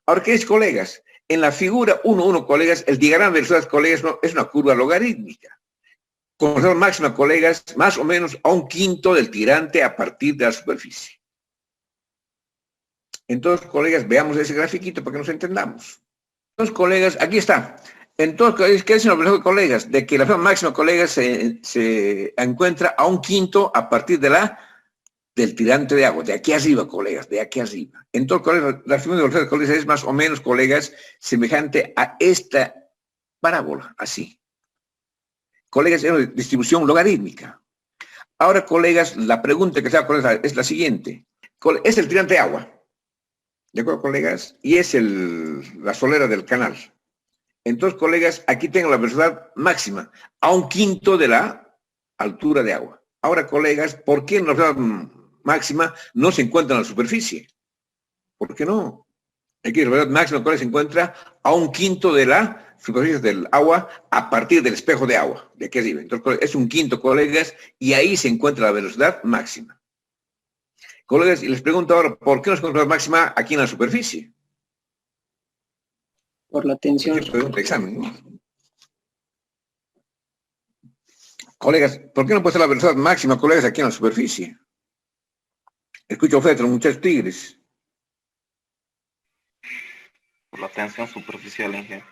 Ahora, ¿qué es, colegas? En la figura 1.1, colegas, el diagrama de velocidad, colegas, es una curva logarítmica. Con velocidad máxima, colegas, más o menos a 1/5 del tirante a partir de la superficie. Entonces, colegas, veamos ese grafiquito para que nos entendamos. Entonces, colegas, aquí está. Entonces, ¿qué dicen los colegas? De que la velocidad máxima, colegas, se encuentra a 1/5 a partir de del tirante de agua, de aquí arriba, colegas, de aquí arriba. Entonces, colegas, la figura de velocidad, colegas, es más o menos, colegas, semejante a esta parábola, así. Colegas, es una distribución logarítmica. Ahora, colegas, la pregunta que se hace, colegas, es la siguiente. Es el tirante de agua, ¿de acuerdo, colegas? Y es la solera del canal. Entonces, colegas, aquí tengo la velocidad máxima a 1/5 de la altura de agua. Ahora, colegas, ¿por qué la velocidad máxima no se encuentra en la superficie? ¿Por qué no? Aquí la velocidad máxima, colegas, se encuentra a 1/5 de la superficie del agua a partir del espejo de agua, de aquí arriba. Entonces, colegas, es 1/5, colegas, y ahí se encuentra la velocidad máxima. Colegas, y les pregunto ahora, ¿por qué no se encuentra la máxima aquí en la superficie?
Por la tensión.
Pregunta de examen, ¿no? Colegas, ¿por qué no puede ser la velocidad máxima, colegas, aquí en la superficie? Escucha usted, los muchachos tigres.
Por la tensión superficial, ingeniero.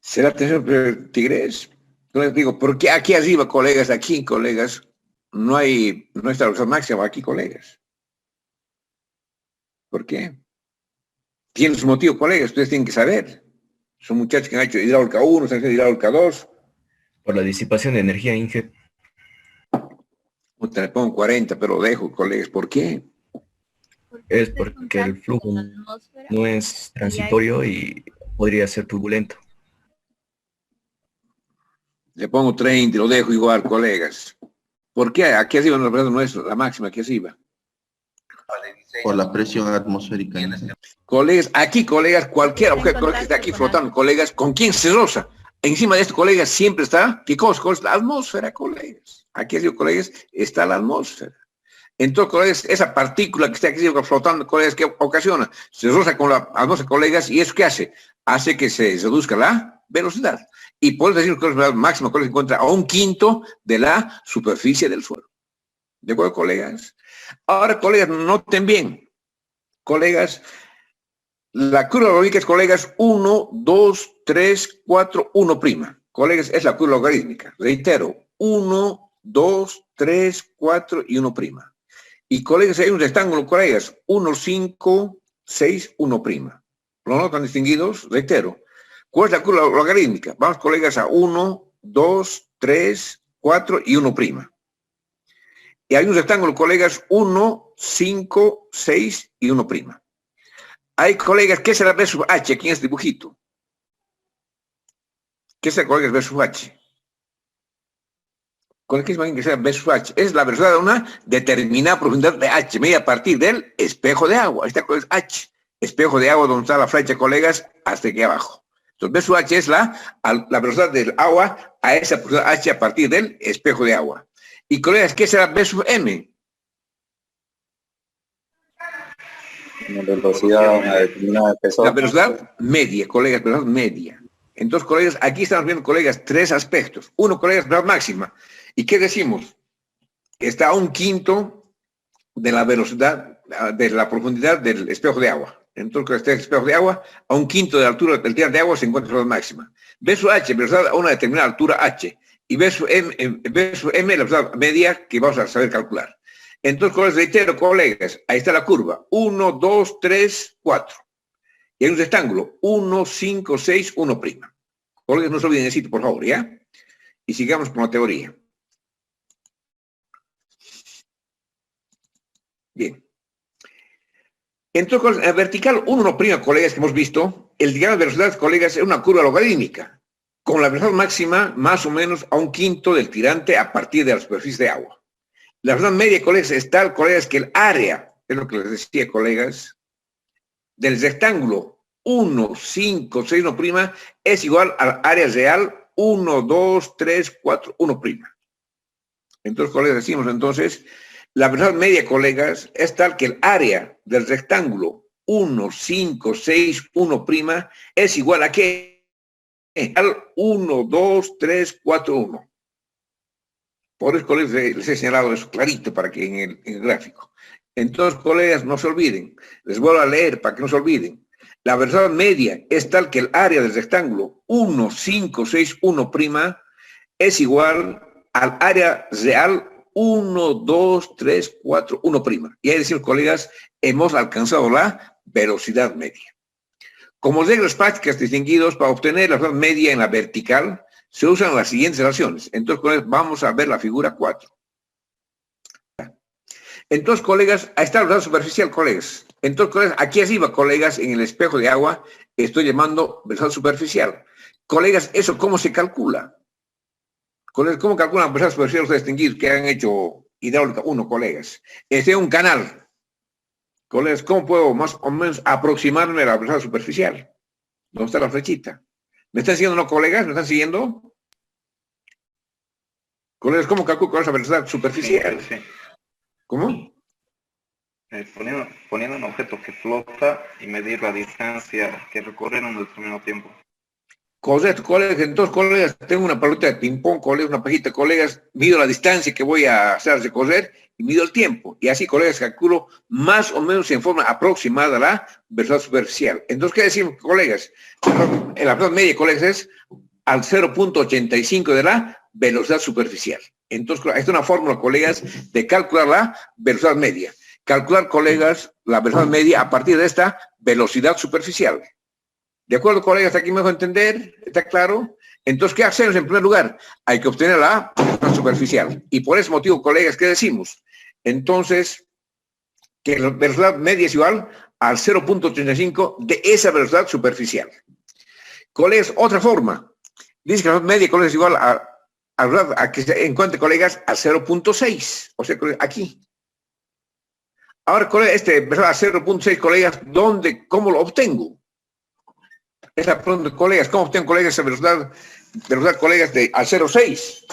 ¿Será tensión tigres? Entonces digo, ¿por qué aquí arriba, colegas, aquí, colegas, no está la velocidad máxima aquí, colegas? ¿Por qué? Tiene su motivo, colegas, ustedes tienen que saber. Son muchachos que han hecho hidráulica 1, están haciendo hidráulica 2.
Por la disipación de energía, Inge.
Le pongo 40, pero lo dejo, colegas. ¿Por qué?
Es porque el flujo no es transitorio y podría ser turbulento.
Le pongo 30 y lo dejo igual, colegas. ¿Por qué? Aquí arriba no es la máxima, aquí arriba.
Por la presión atmosférica.
Colegas, aquí, colegas, cualquier objeto colegas, que está aquí flotando, colegas, ¿con quién se roza? Encima de esto, colegas, siempre está, ¿qué cosa? La atmósfera, colegas. Aquí, colegas, está la atmósfera. Entonces, colegas, esa partícula que está aquí flotando, colegas, ¿qué ocasiona? Se roza con la atmósfera, colegas, ¿y eso qué hace? Hace que se reduzca la velocidad. Y por decir que la velocidad máxima, colegas, se encuentra a 1/5 de la superficie del suelo. ¿De acuerdo, colegas? Ahora, colegas, noten bien. Colegas, la curva logarítmica es, colegas, 1, 2, 3, 4, 1'. Colegas, es la curva logarítmica. Reitero, 1, 2, 3, 4 y 1'. Y, colegas, hay un rectángulo, colegas, 1, 5, 6, 1'. ¿Lo notan distinguidos? Reitero. ¿Cuál es la curva logarítmica? Vamos, colegas, a 1, 2, 3, 4 y 1'. Y hay un rectángulo, colegas, 1, 5, 6 y 1'. Hay, colegas, ¿qué será B sub H aquí en este dibujito? ¿Qué será, colegas, B sub H? ¿Con qué imagen que sea B sub H? Es la velocidad de una determinada profundidad de H, media a partir del espejo de agua. Ahí está, colegas, H. Espejo de agua donde está la flecha, colegas, hasta aquí abajo. Entonces, B sub H es la velocidad del agua a esa profundidad H a partir del espejo de agua. Y, colegas, ¿qué será B sub M?
Una velocidad, una determinada peso.
La velocidad media, colegas, velocidad media. Entonces, colegas, aquí estamos viendo, colegas, 3 aspectos. Uno, colegas, velocidad máxima. ¿Y qué decimos? Está a 1/5 de la velocidad, de la profundidad del espejo de agua. Entonces, este espejo de agua, a 1/5 de la altura del tirante de agua se encuentra la velocidad máxima. B sub H, velocidad a una determinada altura H. Y B sub M, la velocidad media que vamos a saber calcular. Entonces, colegas, reitero, colegas, ahí está la curva. 1, 2, 3, 4. Y hay un rectángulo. 1, 5, 6, 1'. Colegas, no se olviden de sitio, por favor, ¿ya? Y sigamos con la teoría. Bien. Entonces, en la vertical 1', colegas, que hemos visto, el diagrama de velocidad, colegas, es una curva logarítmica, con la velocidad máxima más o menos a 1/5 del tirante a partir de la superficie de agua. La velocidad media, colegas, es tal, colegas, que el área, es lo que les decía, colegas, del rectángulo 1, 5, 6, 1', es igual al área real 1, 2, 3, 4, 1'. Entonces, colegas, decimos entonces, la velocidad media, colegas, es tal que el área del rectángulo 1, 5, 6, 1', es igual a ¿qué? Al 1, 2, 3, 4, 1. Por eso, colegas, les he señalado eso clarito para que en el gráfico. Entonces, colegas, no se olviden. Les vuelvo a leer para que no se olviden. La velocidad media es tal que el área del rectángulo 1, 5, 6, 1' es igual al área real 1, 2, 3, 4, 1'. Y ahí decimos, colegas, hemos alcanzado la velocidad media. Como reglas prácticas, distinguidos, para obtener la velocidad media en la vertical, se usan las siguientes relaciones. Entonces, colegas, vamos a ver la figura 4. Entonces, colegas, ahí está la velocidad superficial, colegas. Entonces, colegas, aquí arriba, colegas, en el espejo de agua, estoy llamando velocidad superficial. Colegas, ¿eso cómo se calcula? Colegas, ¿cómo calculan la velocidad superficial ustedes distinguidos que han hecho hidráulica 1, colegas? Este es un canal. Colegas, ¿cómo puedo más o menos aproximarme a la velocidad superficial? ¿Dónde está la flechita? ¿Me están siguiendo, no, colegas? ¿Me están siguiendo? Colegas, ¿cómo calculo esa velocidad superficial?
Sí.
¿Cómo?
Poniendo un objeto que flota y medir la distancia que recorre en un determinado tiempo.
Correcto, colegas. Entonces, colegas, tengo una pelota de ping-pong, colegas, una pajita, colegas, mido la distancia que voy a hacer recorrer y mido el tiempo. Y así, colegas, calculo más o menos en forma aproximada la velocidad superficial. Entonces, ¿qué decimos, colegas? La velocidad media, colegas, es al 0.85 de la velocidad superficial. Entonces, esta es una fórmula, colegas, de calcular la velocidad media. Calcular, colegas, la velocidad media a partir de esta velocidad superficial. ¿De acuerdo, colegas? ¿Aquí me dejo entender? ¿Está claro? Entonces, ¿qué hacemos en primer lugar? Hay que obtener la velocidad superficial. Y por ese motivo, colegas, ¿qué decimos? Entonces, que la velocidad media es igual al 0.85 de esa velocidad superficial. Colegas, otra forma. Dice que la velocidad media, colegas, es igual a que se encuentre, colegas, a 0.6. O sea, aquí. Ahora, colegas, a 0.6, colegas, ¿cómo lo obtengo? Esa pregunta, colegas, ¿cómo obtengo, colegas, esa velocidad, colegas, a 0.6?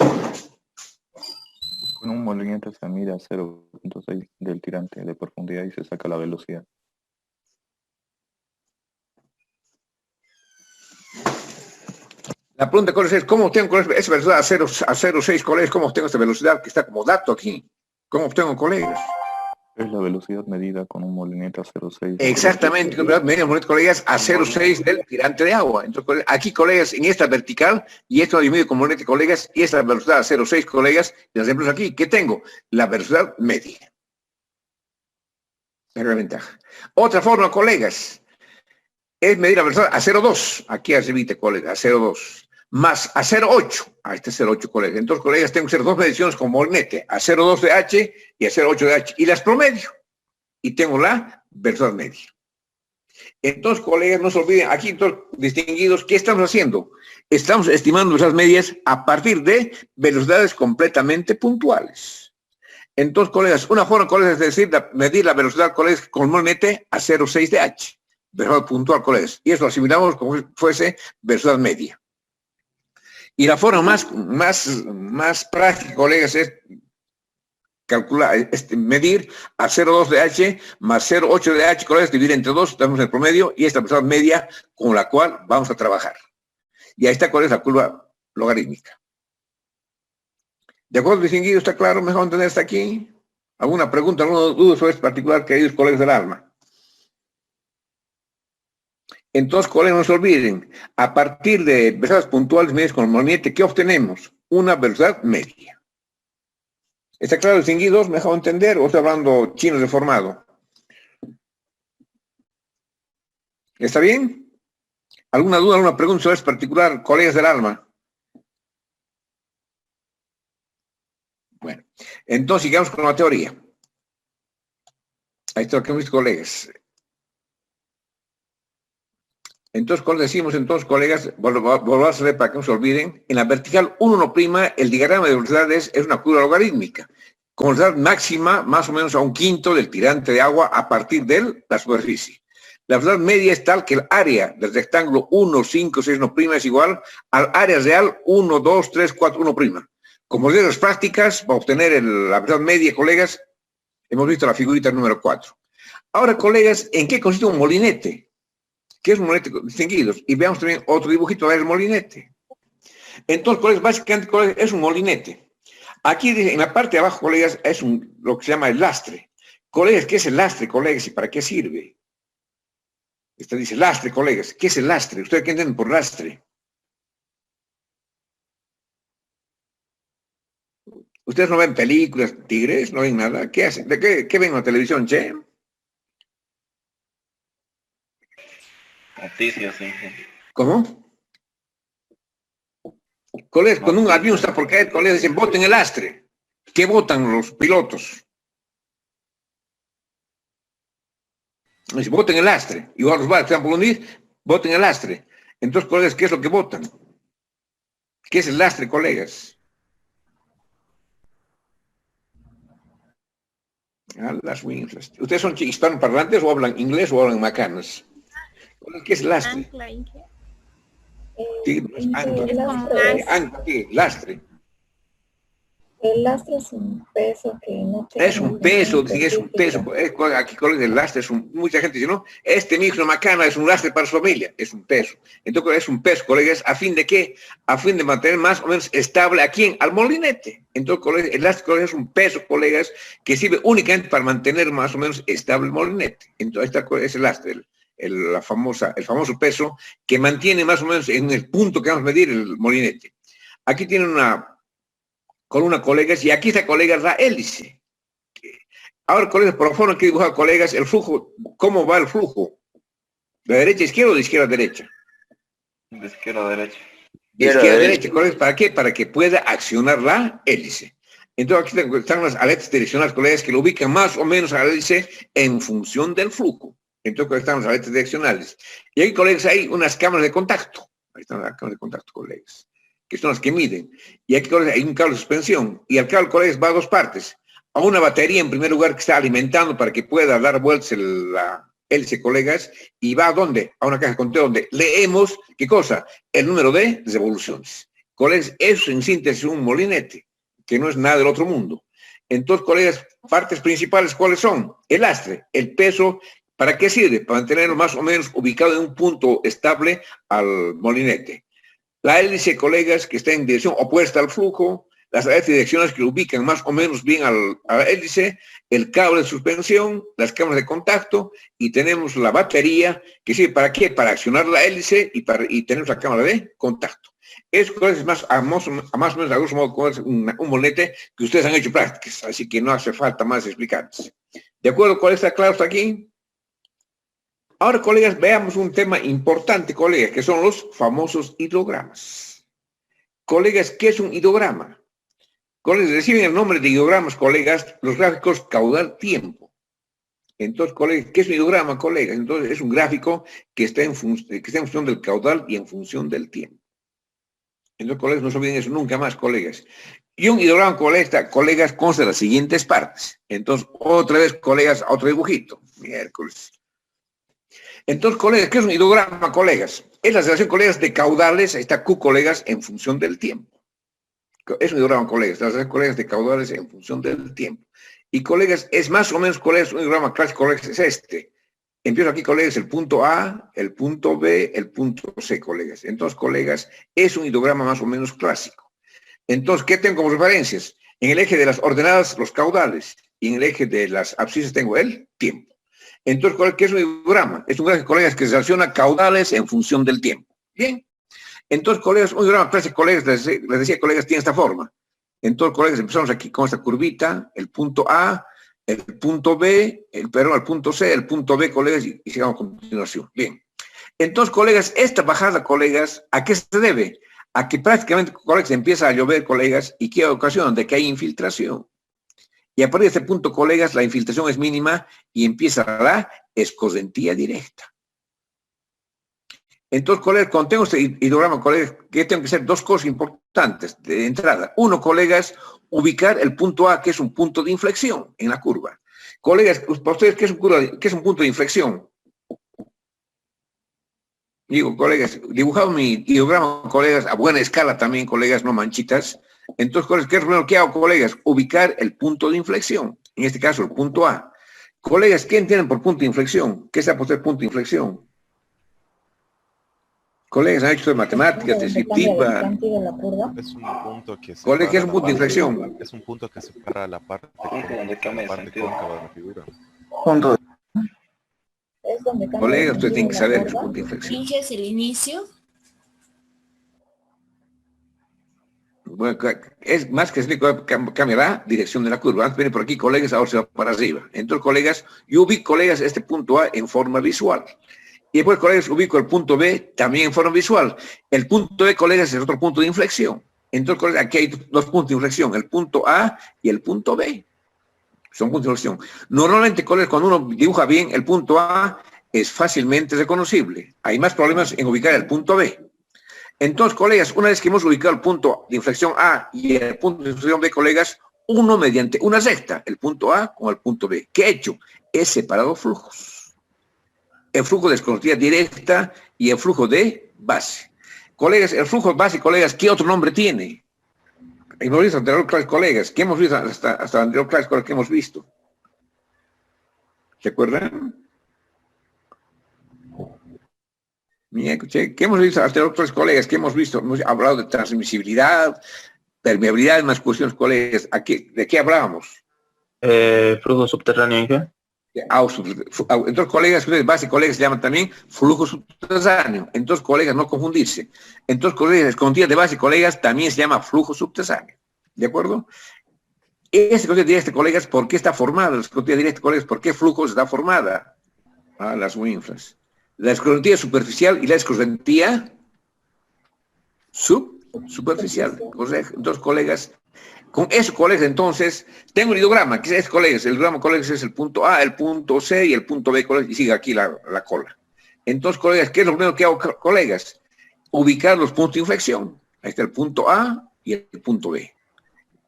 Con un molinete se mide a 0.6 del tirante de profundidad y se saca la velocidad.
La pregunta, colegas, es ¿cómo obtengo, colegas, esa velocidad a 0.6, colegas? ¿Cómo obtengo esta velocidad que está como dato aquí? ¿Cómo obtengo, colegas?
Es la velocidad medida con un molinete a 0.6.
Exactamente, con la velocidad medida, colegas, a 0.6 del tirante de agua. Entonces, aquí, colegas, en esta vertical, y esto yo mido con molinete, colegas, y esta velocidad a 0.6, colegas, y los ejemplos aquí, ¿qué tengo? La velocidad media. Es la ventaja. Otra forma, colegas, es medir la velocidad a 0.2, aquí arribita, colegas, a 0.2, más a 0.8, a este 0.8, colegas. Entonces, colegas, tengo que hacer dos mediciones con molinete, a 0.2 de H y a 0.8 de H, y las promedio, y tengo la velocidad media. Entonces, colegas, no se olviden, aquí, todos distinguidos, ¿qué estamos haciendo? Estamos estimando velocidades medias a partir de velocidades completamente puntuales. Entonces, colegas, una forma, colegas, es decir, medir la velocidad, colegas, con molinete a 0.6 de H, velocidad puntual, colegas, y eso lo asimilamos como si fuese velocidad media. Y la forma más práctica, colegas, es calcular, medir a 0.2 de H más 0.8 de H, colegas, dividir entre 2, tenemos el promedio, y esta velocidad media con la cual vamos a trabajar. Y ahí está, colegas, la curva logarítmica. ¿De acuerdo, distinguido? ¿Está claro? ¿Mejor entender hasta aquí? ¿Alguna pregunta, alguna duda sobre este particular, queridos colegas del alma? Entonces, colegas, no se olviden, a partir de velocidades puntuales medidas con el molinete, ¿qué obtenemos? Una velocidad media. ¿Está claro, distinguidos? ¿Me dejado entender o estoy hablando chino deformado? ¿Está bien? ¿Alguna duda, alguna pregunta sobre este particular, colegas del alma? Bueno, entonces sigamos con la teoría. Ahí está lo que hemos visto, colegas. Entonces, cuando decimos, entonces, colegas, volvamos a ver para que no se olviden, en la vertical 1', el diagrama de velocidades es una curva logarítmica, con velocidad máxima más o menos a 1/5 del tirante de agua a partir de la superficie. La velocidad media es tal que el área del rectángulo 1, 5, 6, 1' es igual al área real 1, 2, 3, 4, 1'. Como reglas prácticas, para obtener la velocidad media, colegas, hemos visto la figurita número 4. Ahora, colegas, ¿en qué consiste un molinete? ¿Qué es un molinete distinguidos? Y veamos también otro dibujito del molinete. Entonces, colegas, básicamente, colegas, es un molinete. Aquí dice, en la parte de abajo, colegas, es lo que se llama el lastre. Colegas, ¿qué es el lastre, colegas? ¿Y para qué sirve? Esta dice lastre, colegas. ¿Qué es el lastre? ¿Ustedes qué entienden por lastre? Ustedes no ven películas, tigres, no ven nada. ¿Qué hacen? ¿De qué ven en la televisión, che?
Noticias, sí.
¿Cómo? Colegas, cuando un avión está por caer, colegas dicen, boten el lastre. ¿Qué botan los pilotos? Dicen, boten el lastre. Igual los barcos están por hundir, boten el lastre. Entonces, colegas, ¿qué es lo que botan? ¿Qué es el lastre, colegas? ¿Ustedes son hispanoparlantes o hablan inglés o hablan macanas? ¿Qué es lastre?
Ancla,
Sí, lastre.
el lastre es un peso que no te...
Es un peso, sí, es un peso. Aquí con el lastre mucha gente dice, no, este mismo macana es un lastre para su familia, es un peso. Entonces es un peso, colegas, ¿a fin de qué? A fin de mantener más o menos estable ¿a quién? Al molinete. Entonces, colegas, el lastre, colegas, es un peso, colegas, que sirve únicamente para mantener más o menos estable el molinete. Entonces es el lastre, el famoso peso que mantiene más o menos en el punto que vamos a medir el molinete. Aquí tiene una columna, colegas, y aquí está, colegas, la hélice. Ahora, colegas, por favor, aquí dibujar, colegas, el flujo, ¿cómo va el flujo? ¿De derecha a izquierda o de izquierda a derecha?
De izquierda a derecha.
De izquierda a derecha, colegas, ¿para qué? Para que pueda accionar la hélice. Entonces, aquí están las aletas direccionales, colegas, que lo ubican más o menos a la hélice en función del flujo. Entonces, están las aletas direccionales. Y aquí, colegas, hay unas cámaras de contacto. Ahí están las cámaras de contacto, colegas, que son las que miden. Y aquí, colegas, hay un cable de suspensión. Y el cable, colegas, va a dos partes. A una batería, en primer lugar, que está alimentando para que pueda dar vueltas la hélice, colegas. Y va a ¿dónde? A una caja de conteo donde leemos, ¿qué cosa? El número de revoluciones. Colegas, eso en síntesis es un molinete, que no es nada del otro mundo. Entonces, colegas, partes principales, ¿cuáles son? El lastre, el peso. ¿Para qué sirve? Para mantenerlo más o menos ubicado en un punto estable al molinete. La hélice, colegas, que está en dirección opuesta al flujo, las aletas direccionales que lo ubican más o menos bien a la hélice, el cable de suspensión, las cámaras de contacto, y tenemos la batería, que sirve ¿para qué? Para accionar la hélice y tenemos la cámara de contacto. Eso es más o menos, a grosso modo, es un molinete que ustedes han hecho prácticas, así que no hace falta más explicarles. ¿De acuerdo? ¿Cuál está claro hasta aquí? Ahora, colegas, veamos un tema importante, colegas, que son los famosos hidogramas. Colegas, ¿qué es un hidograma? Colegas, reciben el nombre de hidogramas, colegas, los gráficos caudal-tiempo. Entonces, colegas, ¿qué es un hidograma, colegas? Entonces, es un gráfico que está en función del caudal y en función del tiempo. Entonces, colegas, no se olviden eso nunca más, colegas. Y un hidograma, colegas, consta de las siguientes partes. Entonces, otra vez, colegas, otro dibujito. Miércoles. Entonces, colegas, ¿qué es un hidograma, colegas? Es la relación, colegas, de caudales, ahí está Q, colegas, en función del tiempo. Es un hidograma, colegas, la relación, colegas, de caudales en función del tiempo. Y, colegas, es más o menos, colegas, un hidograma clásico, colegas, es este. Empiezo aquí, colegas, el punto A, el punto B, el punto C, colegas. Entonces, colegas, es un hidograma más o menos clásico. Entonces, ¿qué tengo como referencias? En el eje de las ordenadas, los caudales, y en el eje de las abscisas tengo el tiempo. Entonces, ¿qué es un hidograma? Es un gráfico, colegas, que se relaciona caudales en función del tiempo. Bien. Entonces, colegas, un hidograma clásico, colegas, les decía, colegas, tiene esta forma. Entonces, colegas, empezamos aquí con esta curvita, el punto A, el punto B, el punto C, el punto B, colegas, y sigamos a continuación. Bien. Entonces, colegas, esta bajada, colegas, ¿a qué se debe? A que prácticamente, colegas, empieza a llover, colegas, y qué ocasión de que hay infiltración. Y a partir de este punto, colegas, la infiltración es mínima y empieza la escorrentía directa. Entonces, colegas, cuando tengo este hidrograma, colegas, que tengo que hacer dos cosas importantes de entrada. Uno, colegas, ubicar el punto A, que es un punto de inflexión en la curva. Colegas, para ustedes, ¿qué es un punto de inflexión? Digo, colegas, dibujado mi hidrograma, colegas, a buena escala también, colegas, no manchitas. Entonces, colegas, ¿qué es lo primero que hago, colegas? Ubicar el punto de inflexión. En este caso, el punto A. Colegas, ¿qué entienden por punto de inflexión? ¿Qué es por ser punto de inflexión? Colegas, han hecho de matemáticas, descriptiva.
Es un punto que separa.
Colegas, ¿qué es un punto de inflexión?
Es un punto que separa la parte cóncava de la figura.
Punto.
Es donde cambia
Colegas,
el
ustedes tienen que
sentido de
saber
la
qué es
curva.
punto de inflexión.
¿Finges el inicio?
Bueno, es más que cambia la dirección de la curva. Antes viene por aquí, colegas, ahora se va para arriba. Entonces, colegas, yo ubico, colegas, este punto A en forma visual. Y después, colegas, ubico el punto B también en forma visual. El punto B, colegas, es otro punto de inflexión. Entonces, colegas, aquí hay dos puntos de inflexión, el punto A y el punto B. Son puntos de inflexión. Normalmente, colegas, cuando uno dibuja bien, el punto A es fácilmente reconocible. Hay más problemas en ubicar el punto B. Entonces, colegas, una vez que hemos ubicado el punto de inflexión A y el punto de inflexión B, colegas, uno mediante una recta, el punto A con el punto B. ¿Qué he hecho? He separado flujos. El flujo de escorrentía directa y el flujo de base. Colegas, el flujo de base, colegas, ¿qué otro nombre tiene? Hemos visto anterior clase, colegas. ¿Qué hemos visto hasta la anterior clase, colegas, que hemos visto? ¿Se acuerdan? Mira, escuché, ¿qué hemos visto hasta otros colegas? ¿Qué hemos visto? Hemos hablado de transmisibilidad, permeabilidad, más cuestiones, colegas. ¿De qué hablábamos?
Flujo subterráneo, ¿qué?
Entonces, colegas, base, colegas se llaman también flujo subterráneo. Entonces, colegas, no confundirse. Entonces, colegas, escondida de base, colegas, también se llama flujo subterráneo. ¿De acuerdo? Esta escondida directa, colegas, ¿por qué está formada? La escondida directa, colegas, ¿por qué flujo está formada? Las winflas. La escorrentía superficial y la escorrentía superficial. Entonces, colegas, con eso, colegas, entonces, tengo el hidrograma, que es, colegas, el hidrograma, colegas, es el punto A, el punto C y el punto B, colegas, y sigue aquí la cola. Entonces, colegas, ¿qué es lo primero que hago, colegas? Ubicar los puntos de inflexión. Ahí está el punto A y el punto B.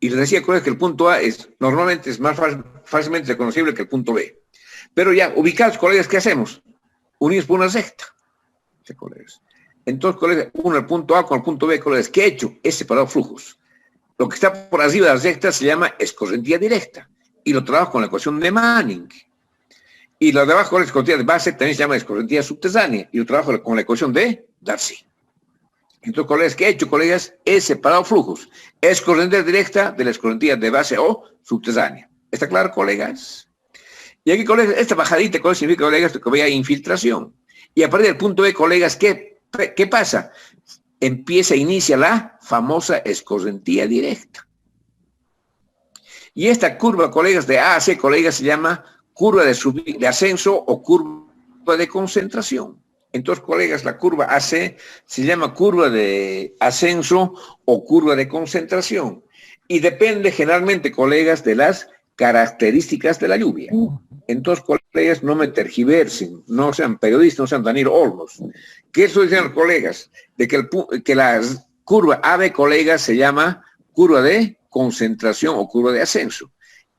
Y les decía, colegas, que el punto A normalmente es más fácilmente reconocible que el punto B. Pero ya, ubicados, colegas, ¿qué hacemos? Unidos por una recta. Colegas. Entonces, colegas, uno el punto A con el punto B, colegas, ¿qué he hecho? He separado flujos. Lo que está por arriba de las rectas se llama escorrentía directa. Y lo trabajo con la ecuación de Manning. Y lo de abajo, la escorrentía de base, también se llama escorrentía subterránea. Y lo trabajo con la ecuación de Darcy. Entonces, colegas, ¿qué he hecho, colegas? He separado flujos. Escorrentía directa de la escorrentía de base o subterránea. ¿Está claro, colegas? Y aquí, colegas, esta bajadita, colegas, significa, colegas, que vaya infiltración. Y a partir del punto B, colegas, ¿qué pasa? Inicia la famosa escorrentía directa. Y esta curva, colegas, de A a C, colegas, se llama curva de ascenso o curva de concentración. Entonces, colegas, la curva AC se llama curva de ascenso o curva de concentración. Y depende generalmente, colegas, de las características de la lluvia. Entonces, colegas, no me tergiversen, no sean periodistas, no sean Daniel Olmos. ¿Qué estoy diciendo, colegas? De que la curva AB, colegas, se llama curva de concentración o curva de ascenso.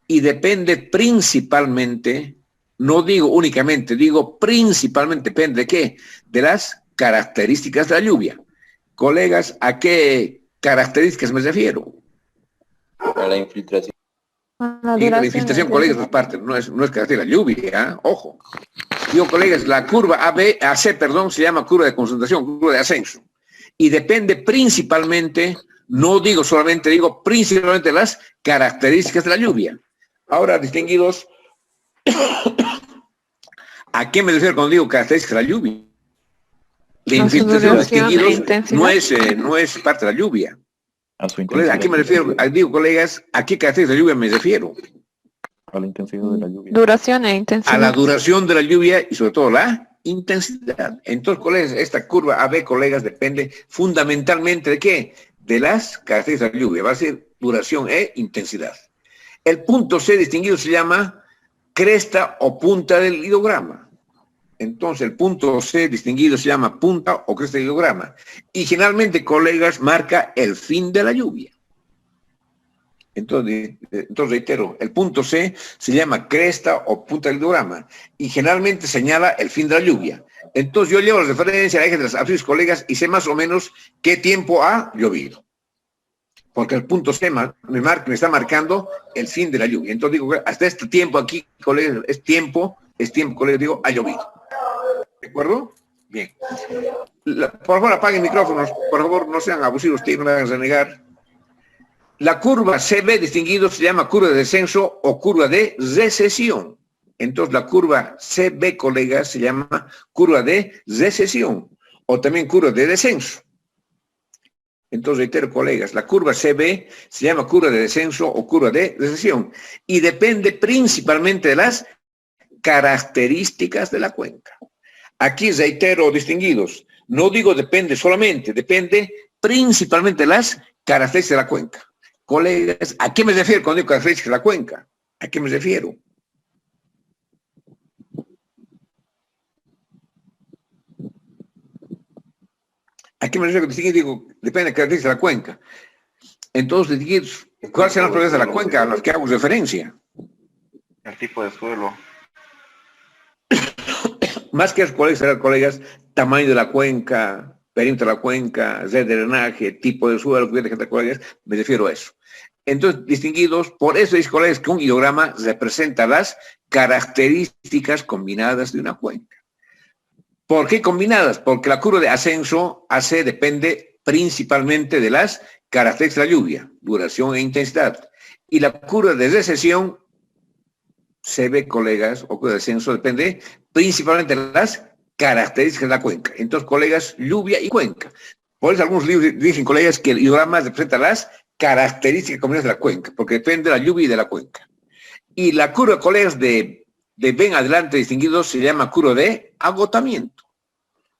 Y depende principalmente, no digo únicamente, digo principalmente, depende de qué? De las características de la lluvia. Colegas, ¿a qué características me refiero?
A la infiltración.
Y la infiltración, colegas, no es parte, no es característica de la lluvia, ¿eh? Ojo. Digo, colegas, la curva AC, se llama curva de concentración, curva de ascenso. Y depende principalmente, no digo solamente, digo principalmente de las características de la lluvia. Ahora, distinguidos, ¿a qué me refiero cuando digo características de la lluvia? La infiltración, distinguidos, no es parte de la lluvia. Colegas, ¿a qué me refiero? Digo, colegas, ¿a qué características de la lluvia me refiero?
A la intensidad de la lluvia.
Duración e intensidad.
A la duración de la lluvia y sobre todo la intensidad. Entonces, colegas, esta curva AB, colegas, depende fundamentalmente de qué? De las características de la lluvia. Va a ser duración e intensidad. El punto C distinguido se llama cresta o punta del ideograma. Entonces, el punto C distinguido se llama punta o cresta del ideograma. Y generalmente, colegas, marca el fin de la lluvia. Entonces, reitero, el punto C se llama cresta o punta del ideograma. Y generalmente señala el fin de la lluvia. Entonces, yo llevo la referencia a la eje de las abscisas, colegas, y sé más o menos qué tiempo ha llovido. Porque el punto C me está marcando el fin de la lluvia. Entonces digo, hasta este tiempo aquí, colegas, es tiempo, colegas, digo, ha llovido. ¿De acuerdo? Bien. Por favor, apaguen micrófonos. Por favor, no sean abusivos, no me hagan renegar. La curva CB distinguido se llama curva de descenso o curva de recesión. Entonces, la curva CB, colegas, se llama curva de recesión o también curva de descenso. Entonces, reitero, colegas, la curva CB se llama curva de descenso o curva de recesión y depende principalmente de las características de la cuenca. Aquí, reitero, distinguidos, no digo depende solamente, depende principalmente de las características de la cuenca. Colegas, ¿a qué me refiero cuando digo características de la cuenca? ¿A qué me refiero? ¿A qué me refiero? Digo, depende de las características de la cuenca. Entonces, ¿cuáles son las propiedades de la cuenca a las que hago referencia?
El tipo de suelo.
Más que colegas, tamaño de la cuenca, perímetro de la cuenca, red de drenaje, tipo de suelo, colegas, me refiero a eso. Entonces, distinguidos, por eso dice, colegas, que un ideograma representa las características combinadas de una cuenca. ¿Por qué combinadas? Porque la curva de ascenso, AC, depende principalmente de las características de la lluvia, duración e intensidad. Y la curva de recesión, CB, colegas, o curva de descenso, depende principalmente de las características de la cuenca. Entonces, colegas, lluvia y cuenca. Por eso algunos libros dicen, colegas, que el ideograma representa las características combinadas de la cuenca, porque depende de la lluvia y de la cuenca. Y la curva, colegas, de ven adelante distinguidos se llama curva de agotamiento.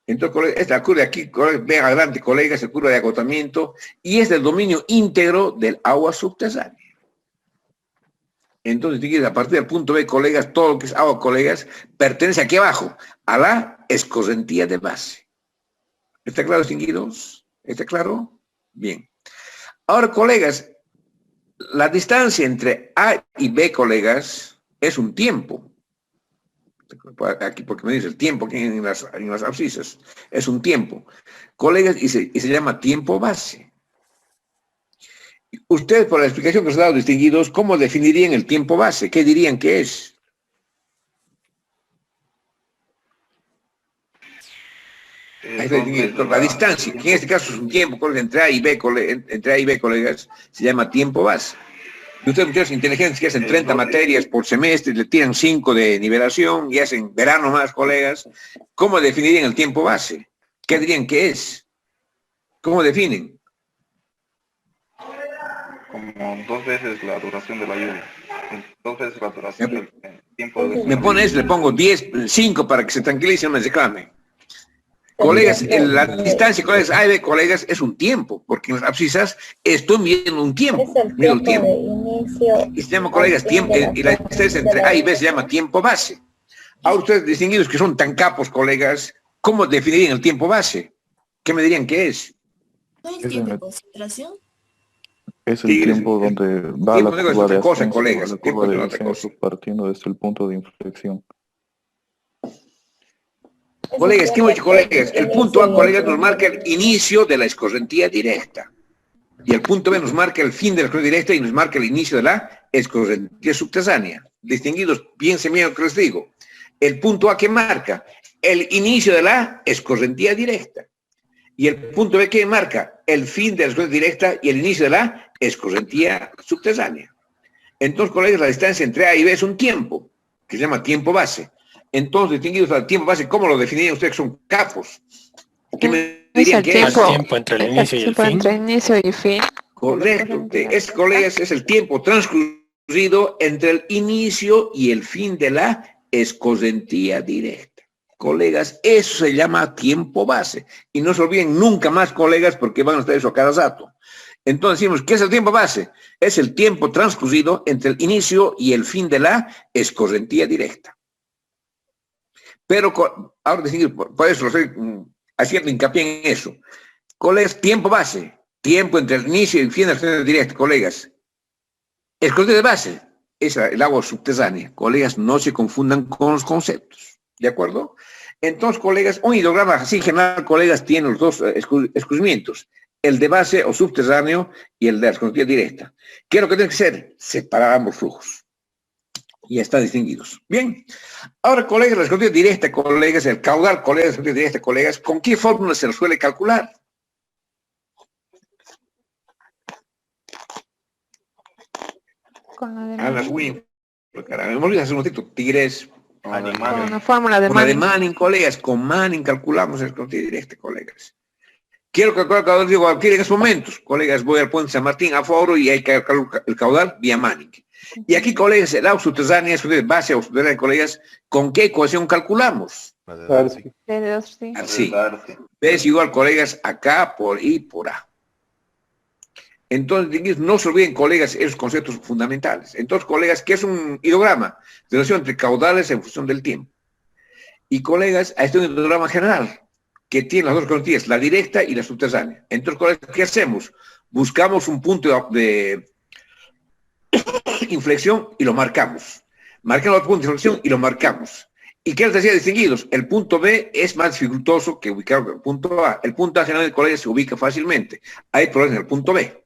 Entonces, colegas, esta curva de aquí, ven adelante, colegas, es curva de agotamiento y es del dominio íntegro del agua subterránea. Entonces, a partir del punto B, colegas, todo lo que es agua, colegas, pertenece aquí abajo, a la escorrentía de base. ¿Está claro, distinguidos? ¿Está claro? Bien. Ahora, colegas, la distancia entre A y B, colegas, es un tiempo. Aquí, porque me dice el tiempo aquí en las abscisas, es un tiempo. Colegas, y se llama tiempo base. Ustedes, por la explicación que os he dado, distinguidos, ¿cómo definirían el tiempo base? ¿Qué dirían que es? La distancia, que en este caso es un tiempo, colegas, entre A y B, colegas, se llama tiempo base. Y ustedes, muchachos inteligentes que hacen 30 materias por semestre, le tiran 5 de nivelación y hacen verano más, colegas, ¿cómo definirían el tiempo base? ¿Qué dirían que es? ¿Cómo definen?
Como 2 veces la duración de la lluvia. 2 veces la duración del tiempo de...
Me pone eso, le pongo 5 para que se tranquilice y no me reclame. Colegas, la distancia, colegas, A y B, colegas, es un tiempo, porque en las abscisas estoy midiendo un tiempo.
Es el tiempo de inicio.
Y se llama, colegas, tiempo, y la distancia entre A y B se llama tiempo base. Ahora ustedes, distinguidos que son tan capos, colegas, ¿cómo definirían el tiempo base? ¿Qué me dirían que es?
¿No es el tiempo de concentración?
Es el tiempo donde va la curva de ascenso, partiendo desde el punto de inflexión.
Colegas, ¿qué hemos dicho, colegas? El punto A, colegas, nos marca el inicio de la escorrentía directa. Y el punto B nos marca el fin de la escorrentía directa y nos marca el inicio de la escorrentía subterránea. Distinguidos, piensen bien lo que les digo. El punto A, ¿qué marca? El inicio de la escorrentía directa. Y el punto B, ¿qué marca? El fin de la escorrentía directa y el inicio de la escorrentía subterránea. Entonces, colegas, la distancia entre A y B es un tiempo, que se llama tiempo base. Entonces, distinguidos al tiempo base, ¿cómo lo definirían ustedes que son capos? ¿Qué me dirían que es?
El tiempo entre el inicio y el fin.
Entre el inicio y el fin.
Correcto. Colegas, es el tiempo transcurrido entre el inicio y el fin de la escorrentía directa. Colegas, eso se llama tiempo base. Y no se olviden nunca más, colegas, porque van a estar eso a cada rato. Entonces decimos, ¿qué es el tiempo base? Es el tiempo transcurrido entre el inicio y el fin de la escorrentía directa. Pero ahora decir, por eso estoy haciendo hincapié en eso. Colegas, tiempo base, tiempo entre el inicio y el fin de la escorrentía directa, colegas. Escorrentía de base es el agua subterránea. Colegas, no se confundan con los conceptos. ¿De acuerdo? Entonces, colegas, un hidrograma así general, colegas, tiene los dos escurrimientos. El de base o subterráneo y el de la escorrentía directa. ¿Qué es lo que tiene que ser? Separar ambos flujos. Y ya están distinguidos. Bien. Ahora, colegas, la escorrentía directa, colegas, el caudal, colegas, la escorrentía directa, colegas, ¿con qué fórmula se lo suele calcular?
Con la de
Alan Wynne. Me olvidé hace un ratito. Tigres.
con una fórmula de
Una de
Manning.
Manning, colegas. Con Manning calculamos la escorrentía directa, colegas. Quiero calcular el caudal, digo, aquí en estos momentos, colegas, voy al puente San Martín, a Foro, y hay que calcular el caudal vía Manning. Y aquí, colegas, el agua subterránea, base o subterránea, colegas, ¿con qué ecuación calculamos? Así. Es igual, colegas, acá por I por A. Entonces, no se olviden, colegas, esos conceptos fundamentales. Entonces, colegas, ¿qué es un hidrograma? Relación entre caudales en función del tiempo. Y, colegas, este es un hidrograma general, que tiene las dos correntías, la directa y la subterránea. Entonces, colegas, ¿qué hacemos? Buscamos un punto de inflexión y lo marcamos. Marcamos el punto de inflexión y lo marcamos. ¿Y qué les decía, distinguidos? El punto B es más dificultoso que ubicar el punto A. El punto A general de colegas se ubica fácilmente. Hay problemas en el punto B.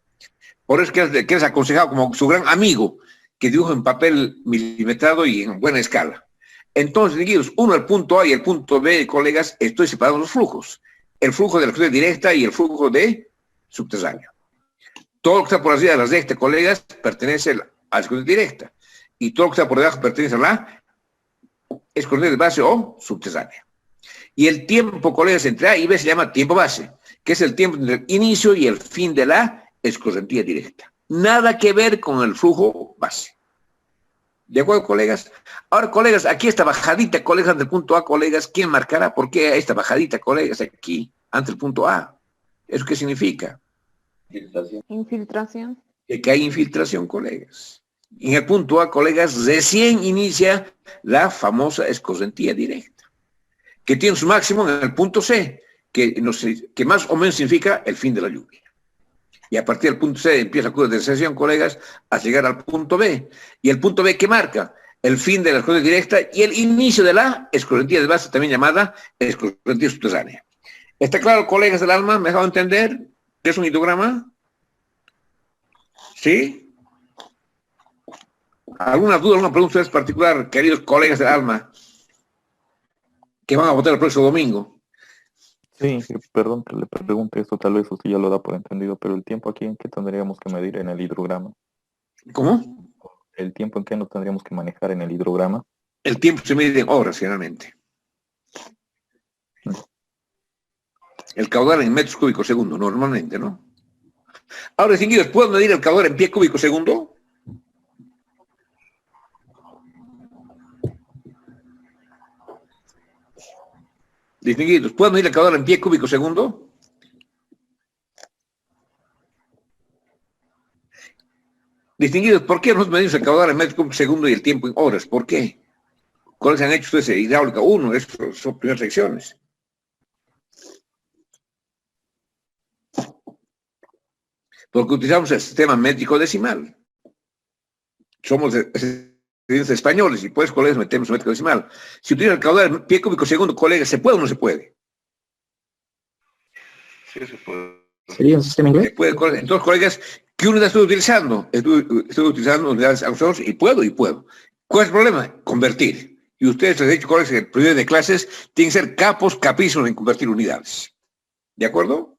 Por eso que les aconsejado como su gran amigo que dibuja en papel milimetrado y en buena escala. Entonces, distinguidos, uno, el punto A y el punto B, colegas, estoy separando los flujos. El flujo de la escorrentía directa y el flujo de subterráneo. Todo lo que está por arriba de la recta, colegas, pertenece a la escorrentía directa. Y todo lo que está por debajo pertenece a la escorrentía de base o subterránea. Y el tiempo, colegas, entre A y B se llama tiempo base, que es el tiempo entre el inicio y el fin de la escorrentía directa. Nada que ver con el flujo base. ¿De acuerdo, colegas? Ahora, colegas, aquí esta bajadita, colegas, del punto A, colegas, ¿quién marcará por qué esta bajadita, colegas, aquí, ante el punto A? ¿Eso qué significa?
Infiltración.
Que hay infiltración, colegas. En el punto A, colegas, recién inicia la famosa escorrentía directa, que tiene su máximo en el punto C, que más o menos significa el fin de la lluvia. Y a partir del punto C empieza la curva de descensión, colegas, a llegar al punto B. Y el punto B, ¿qué marca? El fin de la escorrentía directa y el inicio de la escorrentía de base, también llamada escorrentía subterránea. ¿Está claro, colegas del alma? ¿Me dejado entender qué es un hidrograma? ¿Sí? ¿Alguna duda, alguna pregunta en particular, queridos colegas del alma, que van a votar el próximo domingo?
Sí, perdón que le pregunte esto, tal vez usted ya lo da por entendido, pero el tiempo aquí en qué tendríamos que medir en el hidrograma.
¿Cómo?
El tiempo en qué nos tendríamos que manejar en el hidrograma.
El tiempo se mide en horas, generalmente. El caudal en metros cúbicos segundo, normalmente, ¿no? Ahora, distinguidos, ¿puedo medir el caudal en pie cúbico segundo? Distinguidos, ¿puedo medir el caudal en pie cúbico segundo? Distinguidos, ¿por qué no medimos el caudal en metros cúbicos segundo y el tiempo en horas? ¿Por qué? ¿Cuáles han hecho ustedes en hidráulica 1? Esas son primeras secciones. Porque utilizamos el sistema métrico decimal. Somos españoles y pues, colegas, metemos métrico decimal. Si utiliza el caudal en pie cúbico segundo, colegas, ¿se puede o no se puede?
Sí, se puede.
¿Sería un sistema inglés?
Se puede, colegas. Entonces, colegas, ¿qué unidad estoy utilizando? Estoy utilizando unidades auxiliares y puedo. ¿Cuál es el problema? Convertir. Y ustedes les he dicho, colegas, que el primer de clases tienen que ser capísimos en convertir unidades. ¿De acuerdo?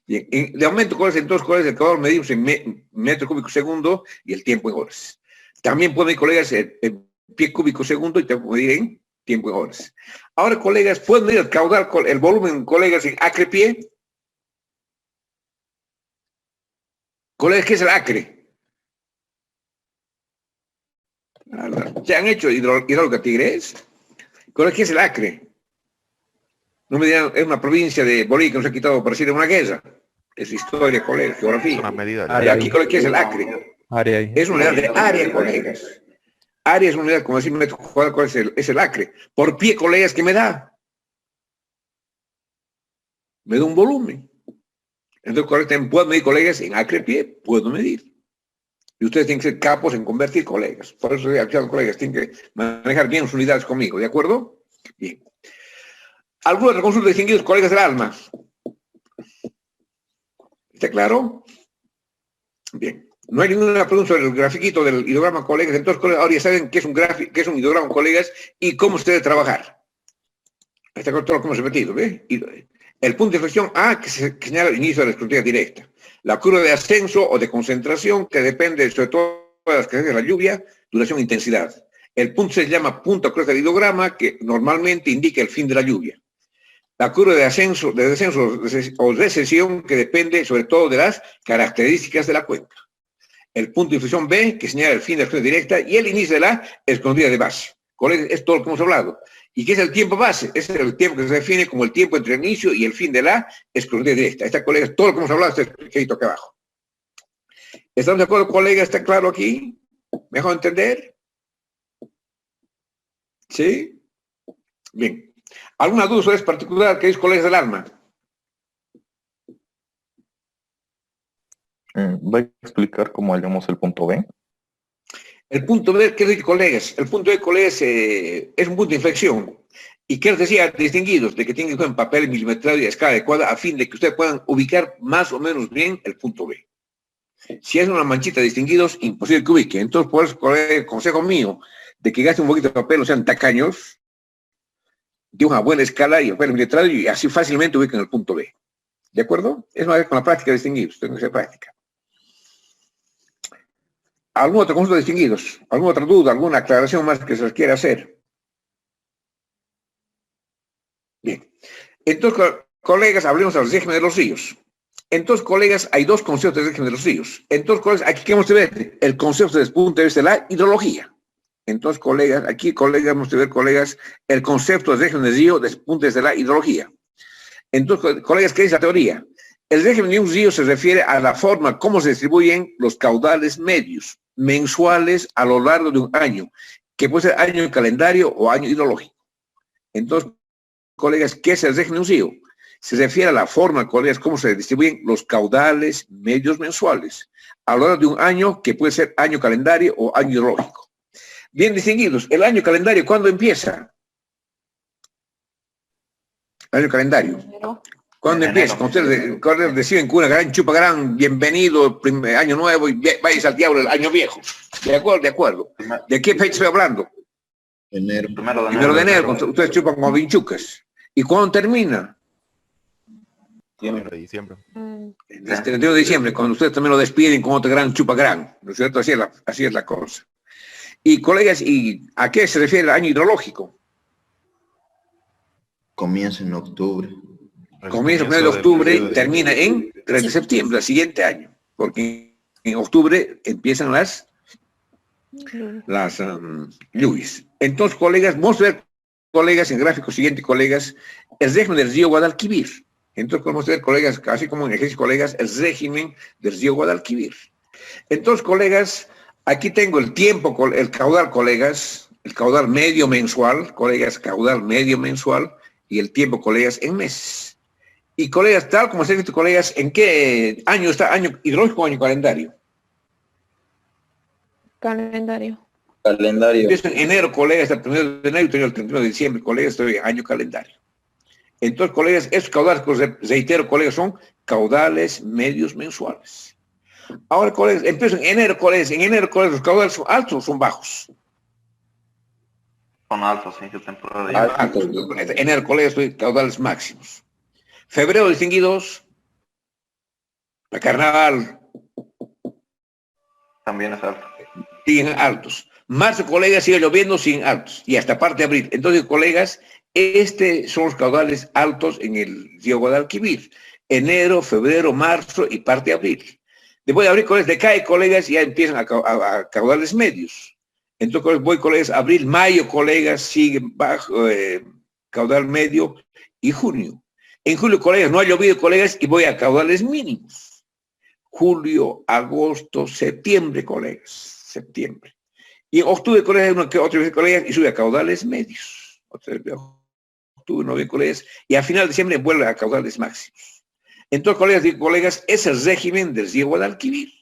Bien. De aumento, colegas, entonces, colegas, el caudal medimos en metro cúbico segundo y el tiempo en horas. También pueden, colegas, en pie cúbico segundo y también pueden medir en tiempo en horas. Ahora, colegas, ¿pueden medir el caudal, el volumen, colegas, en acre pie? Colegas, ¿qué es el acre? ¿Se han hecho hidráulica Tigres? Colegas, ¿qué es el acre? No me dirán, es una provincia de Bolivia que nos ha quitado para decir una guerra. Es historia, colegas, geografía.
Es una medida.
Y aquí, ¿qué es el acre?
Área.
Es una unidad de área, colegas. Área es una unidad, como decir metro cuadrado, ¿cuál es el acre? Por pie, colegas, ¿qué me da? Me da un volumen. Entonces, colegas, puedo medir, colegas, en acre pie, puedo medir. Y ustedes tienen que ser capos en convertir, colegas. Por eso, colegas, tienen que manejar bien sus unidades conmigo, ¿de acuerdo? Bien. ¿Alguna otra consulta, distinguidos colegas del alma? ¿Está claro? Bien. No hay ninguna pregunta sobre el grafiquito del hidograma, colegas. Entonces, colegas, ahora ya saben qué es un gráfico, qué es un hidograma, colegas, y cómo se debe trabajar. Está todo lo que hemos repetido, ¿ve? El punto de inflexión A, que señala el inicio de la escrutilla directa. La curva de ascenso o de concentración, que depende sobre todo de las características de la lluvia, duración e intensidad. El punto se llama punto cruz del hidograma, que normalmente indica el fin de la lluvia. La curva de ascenso, de descenso o recesión, que depende sobre todo de las características de la cuenca. El punto de inflexión B, que señala el fin de la escrutilla directa, y el inicio de la escrutilla de base. Colegas, es todo lo que hemos hablado. ¿Y qué es el tiempo base? Es el tiempo que se define como el tiempo entre el inicio y el fin de la escrutilla directa. Esta, colegas, todo lo que hemos hablado está escrito acá abajo. ¿Estamos de acuerdo, colegas? ¿Está claro aquí? ¿Mejor entender? ¿Sí? Bien. ¿Alguna duda sobre este particular, queridos colegas del alma?
¿Va a explicar cómo hallamos el punto B?
El punto B, ¿qué dice, colegas? El punto B, colegas, es un punto de inflexión. ¿Y qué les decía, distinguidos? De que tienen que usar papel milimetrado y a escala adecuada a fin de que ustedes puedan ubicar más o menos bien el punto B. Si es una manchita, distinguidos, imposible que ubiquen. Entonces, por eso, colegas, consejo mío, de que gasten un poquito de papel, o sean tacaños, de una buena escala y papel milimetrado y así fácilmente ubiquen el punto B. ¿De acuerdo? Es una vez con la práctica, distinguidos. Tengo que hacer práctica. ¿Alguna otra consulta, distinguidos? ¿Alguna otra duda? ¿Alguna aclaración más que se les quiera hacer? Bien. Entonces, colegas, hablemos del régimen de los ríos. Entonces, colegas, hay dos conceptos del régimen de los ríos. Entonces, colegas, aquí queremos ver el concepto desde el punto de vista de la hidrología. Entonces, colegas, aquí, colegas, vamos a ver, colegas, el concepto del régimen del río desde el punto de vista de la hidrología. Entonces, colegas, ¿qué es la teoría? El régimen de un río se refiere a la forma como se distribuyen los caudales medios, mensuales a lo largo de un año, que puede ser año calendario o año hidrológico. Entonces, colegas, ¿qué es el régimen de un río? Se refiere a la forma, colegas, cómo se distribuyen los caudales medios mensuales a lo largo de un año, que puede ser año calendario o año hidrológico. Bien distinguidos, el año calendario, ¿cuándo empieza? Año calendario. ¿Cuándo empieza? Cuando ustedes reciben con una gran chupa gran, bienvenido, año nuevo, y vayas al diablo el año viejo. ¿De acuerdo? De acuerdo. ¿De qué fecha estoy hablando?
Enero.
Primero de enero, cuando ustedes chupan como vinchucas. ¿Y cuándo termina?
Diciembre.
El 31 de diciembre, cuando ustedes también lo despiden con otra gran chupa gran. ¿No es cierto? Así es la cosa. Y colegas, ¿y a qué se refiere el año hidrológico?
Comienza en octubre.
Comienza el 1 de octubre y termina en 3 de septiembre, el siguiente año. Porque en octubre empiezan las lluvias. Entonces, colegas, vamos a ver, colegas, en el gráfico siguiente, colegas, el régimen del río Guadalquivir. Entonces, vamos a ver, colegas, así como en ejercicio, colegas, el régimen del río Guadalquivir. Entonces, colegas, aquí tengo el tiempo, el caudal, colegas, el caudal medio mensual, colegas, caudal medio mensual, y el tiempo, colegas, en meses. Y, colegas, tal como se dice, colegas, ¿en qué año está? ¿Año hidrológico o año calendario?
Calendario.
Calendario.
Empiezo en enero, colegas, el 1 de enero y termino el 31 de diciembre, colegas, estoy en año calendario. Entonces, colegas, esos caudales, reitero, colegas, son caudales medios mensuales. Ahora, colegas, empiezo en enero, colegas, ¿los caudales son altos o son bajos?
Son altos, en qué temporada.
Altos. Enero, colegas, estoy caudales máximos. Febrero, distinguidos, la carnaval.
También es alto.
Siguen altos. Marzo, colegas, sigue lloviendo, siguen altos. Y hasta parte de abril. Entonces, colegas, son los caudales altos en el río Guadalquivir. Enero, febrero, marzo y parte de abril. Después de abril, colegas, decae, colegas, y ya empiezan a caudales medios. Entonces, colegas, abril, mayo, colegas, siguen bajo caudal medio y junio. En julio, colegas, no ha llovido, colegas, y voy a caudales mínimos. Julio, agosto, septiembre, colegas, septiembre. Y en octubre, colegas, otra vez, colegas, y sube a caudales medios. Octubre, noviembre, colegas, y a final de diciembre vuelve a caudales máximos. Entonces, colegas y colegas, ese es el régimen del río Guadalquivir.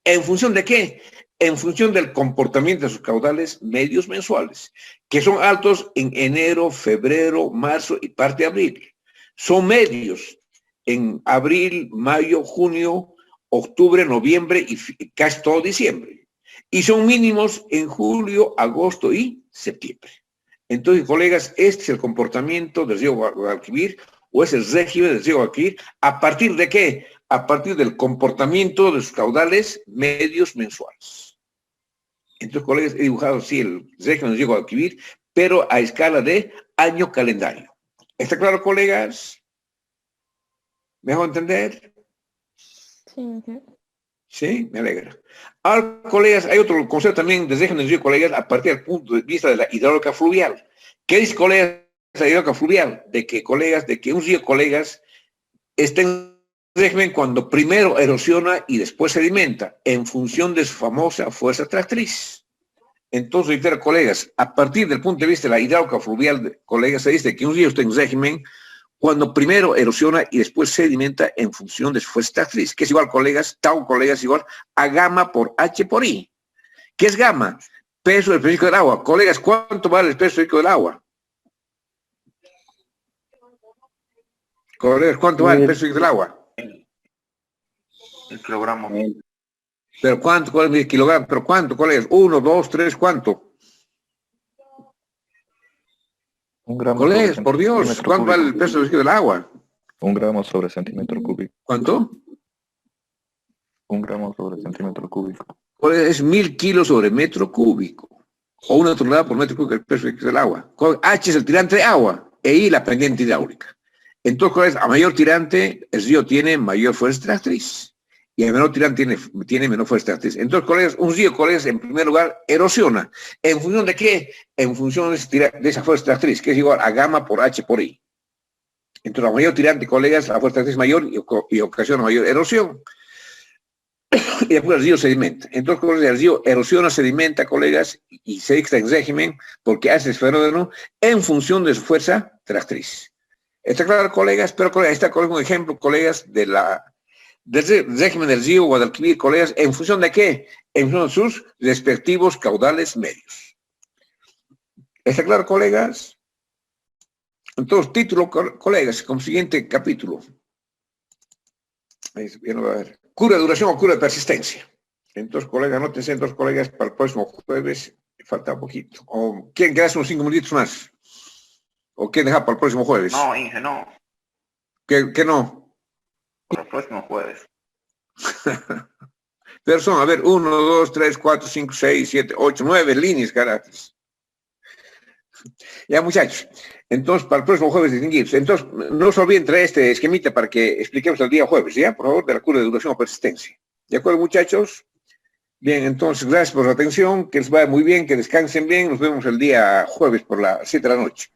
¿En función de qué? En función del comportamiento de sus caudales medios mensuales, que son altos en enero, febrero, marzo y parte de abril. Son medios en abril, mayo, junio, octubre, noviembre y casi todo diciembre. Y son mínimos en julio, agosto y septiembre. Entonces, colegas, este es el comportamiento del río Guadalquivir, o es el régimen del río Guadalquivir. ¿A partir de qué? A partir del comportamiento de sus caudales medios mensuales. Entonces, colegas, he dibujado así el régimen del río Guadalquivir, pero a escala de año calendario. ¿Está claro, colegas? ¿Me hago entender?
Sí.
Sí, me alegra. Ahora, colegas, hay otro concepto también de régimen del río, colegas, a partir del punto de vista de la hidráulica fluvial. ¿Qué dice, colegas, la hidráulica fluvial? De que, colegas, de que un río, colegas, está en régimen cuando primero erosiona y después sedimenta, en función de su famosa fuerza tractriz. Entonces, reitero, colegas, a partir del punto de vista de la hidráulica fluvial, colegas, se dice que un río está en régimen cuando primero erosiona y después sedimenta en función de su fuerza tractriz, que es igual, colegas, tau, colegas, igual a gamma por H por I. ¿Qué es gamma? Peso del específico del agua. Colegas, ¿cuánto vale el peso específico del agua? Colegas, ¿cuánto vale el peso específico del agua?
El kilogramo.
¿Pero cuánto, colegas? El kilogramo. ¿Pero cuánto, colegas? 1, 2, 3, ¿cuánto?
Un gramo.
Colegas, por Dios, ¿cuánto vale el peso del agua?
1 gramo sobre centímetro cúbico.
¿Cuánto?
1 gramo sobre centímetro cúbico.
Colegas, es 1000 kilos sobre metro cúbico. O 1 tonelada por metro cúbico el peso del agua. H es el tirante de agua, e I la pendiente hidráulica. Entonces, colegas, a mayor tirante, el río tiene mayor fuerza tractriz. Y a menor tirante tiene menor fuerza tractriz. Entonces, colegas, un río, colegas, en primer lugar, erosiona. ¿En función de qué? En función de esa fuerza tractriz, que es igual a gamma por H por I. Entonces, a mayor tirante, colegas, la fuerza tractriz es mayor y ocasiona mayor erosión. Y después el río sedimenta. Entonces, colegas, el río erosiona, sedimenta, colegas, y se está en régimen porque hace ese fenómeno en función de su fuerza tractriz. ¿Está claro, colegas? Pero, colegas, está un ejemplo, colegas, del régimen del río Guadalquivir, colegas, ¿en función de qué? En función de sus respectivos caudales medios. ¿Está claro, colegas? Entonces, título, colegas, como siguiente capítulo. Ahí ya no va a ver. Cura de duración o cura de persistencia. Entonces, colegas, anótense, entonces, colegas, para el próximo jueves, falta un poquito. ¿O quieren quedarse unos 5 minutitos más? ¿O quieren dejar para el próximo jueves?
No, Inge, no.
¿Qué no?
Para el próximo jueves.
Pero son, a ver, 1, 2, 3, 4, 5, 6, 7, 8, 9 líneas, caracteres. Ya, muchachos. Entonces, para el próximo jueves distinguirse. Entonces, no se olviden traer este esquemita para que expliquemos el día jueves, ¿ya? Por favor, de la cura de duración o persistencia. ¿De acuerdo, muchachos? Bien, entonces, gracias por su atención. Que les vaya muy bien, que descansen bien. Nos vemos el día jueves por las 7 de la noche.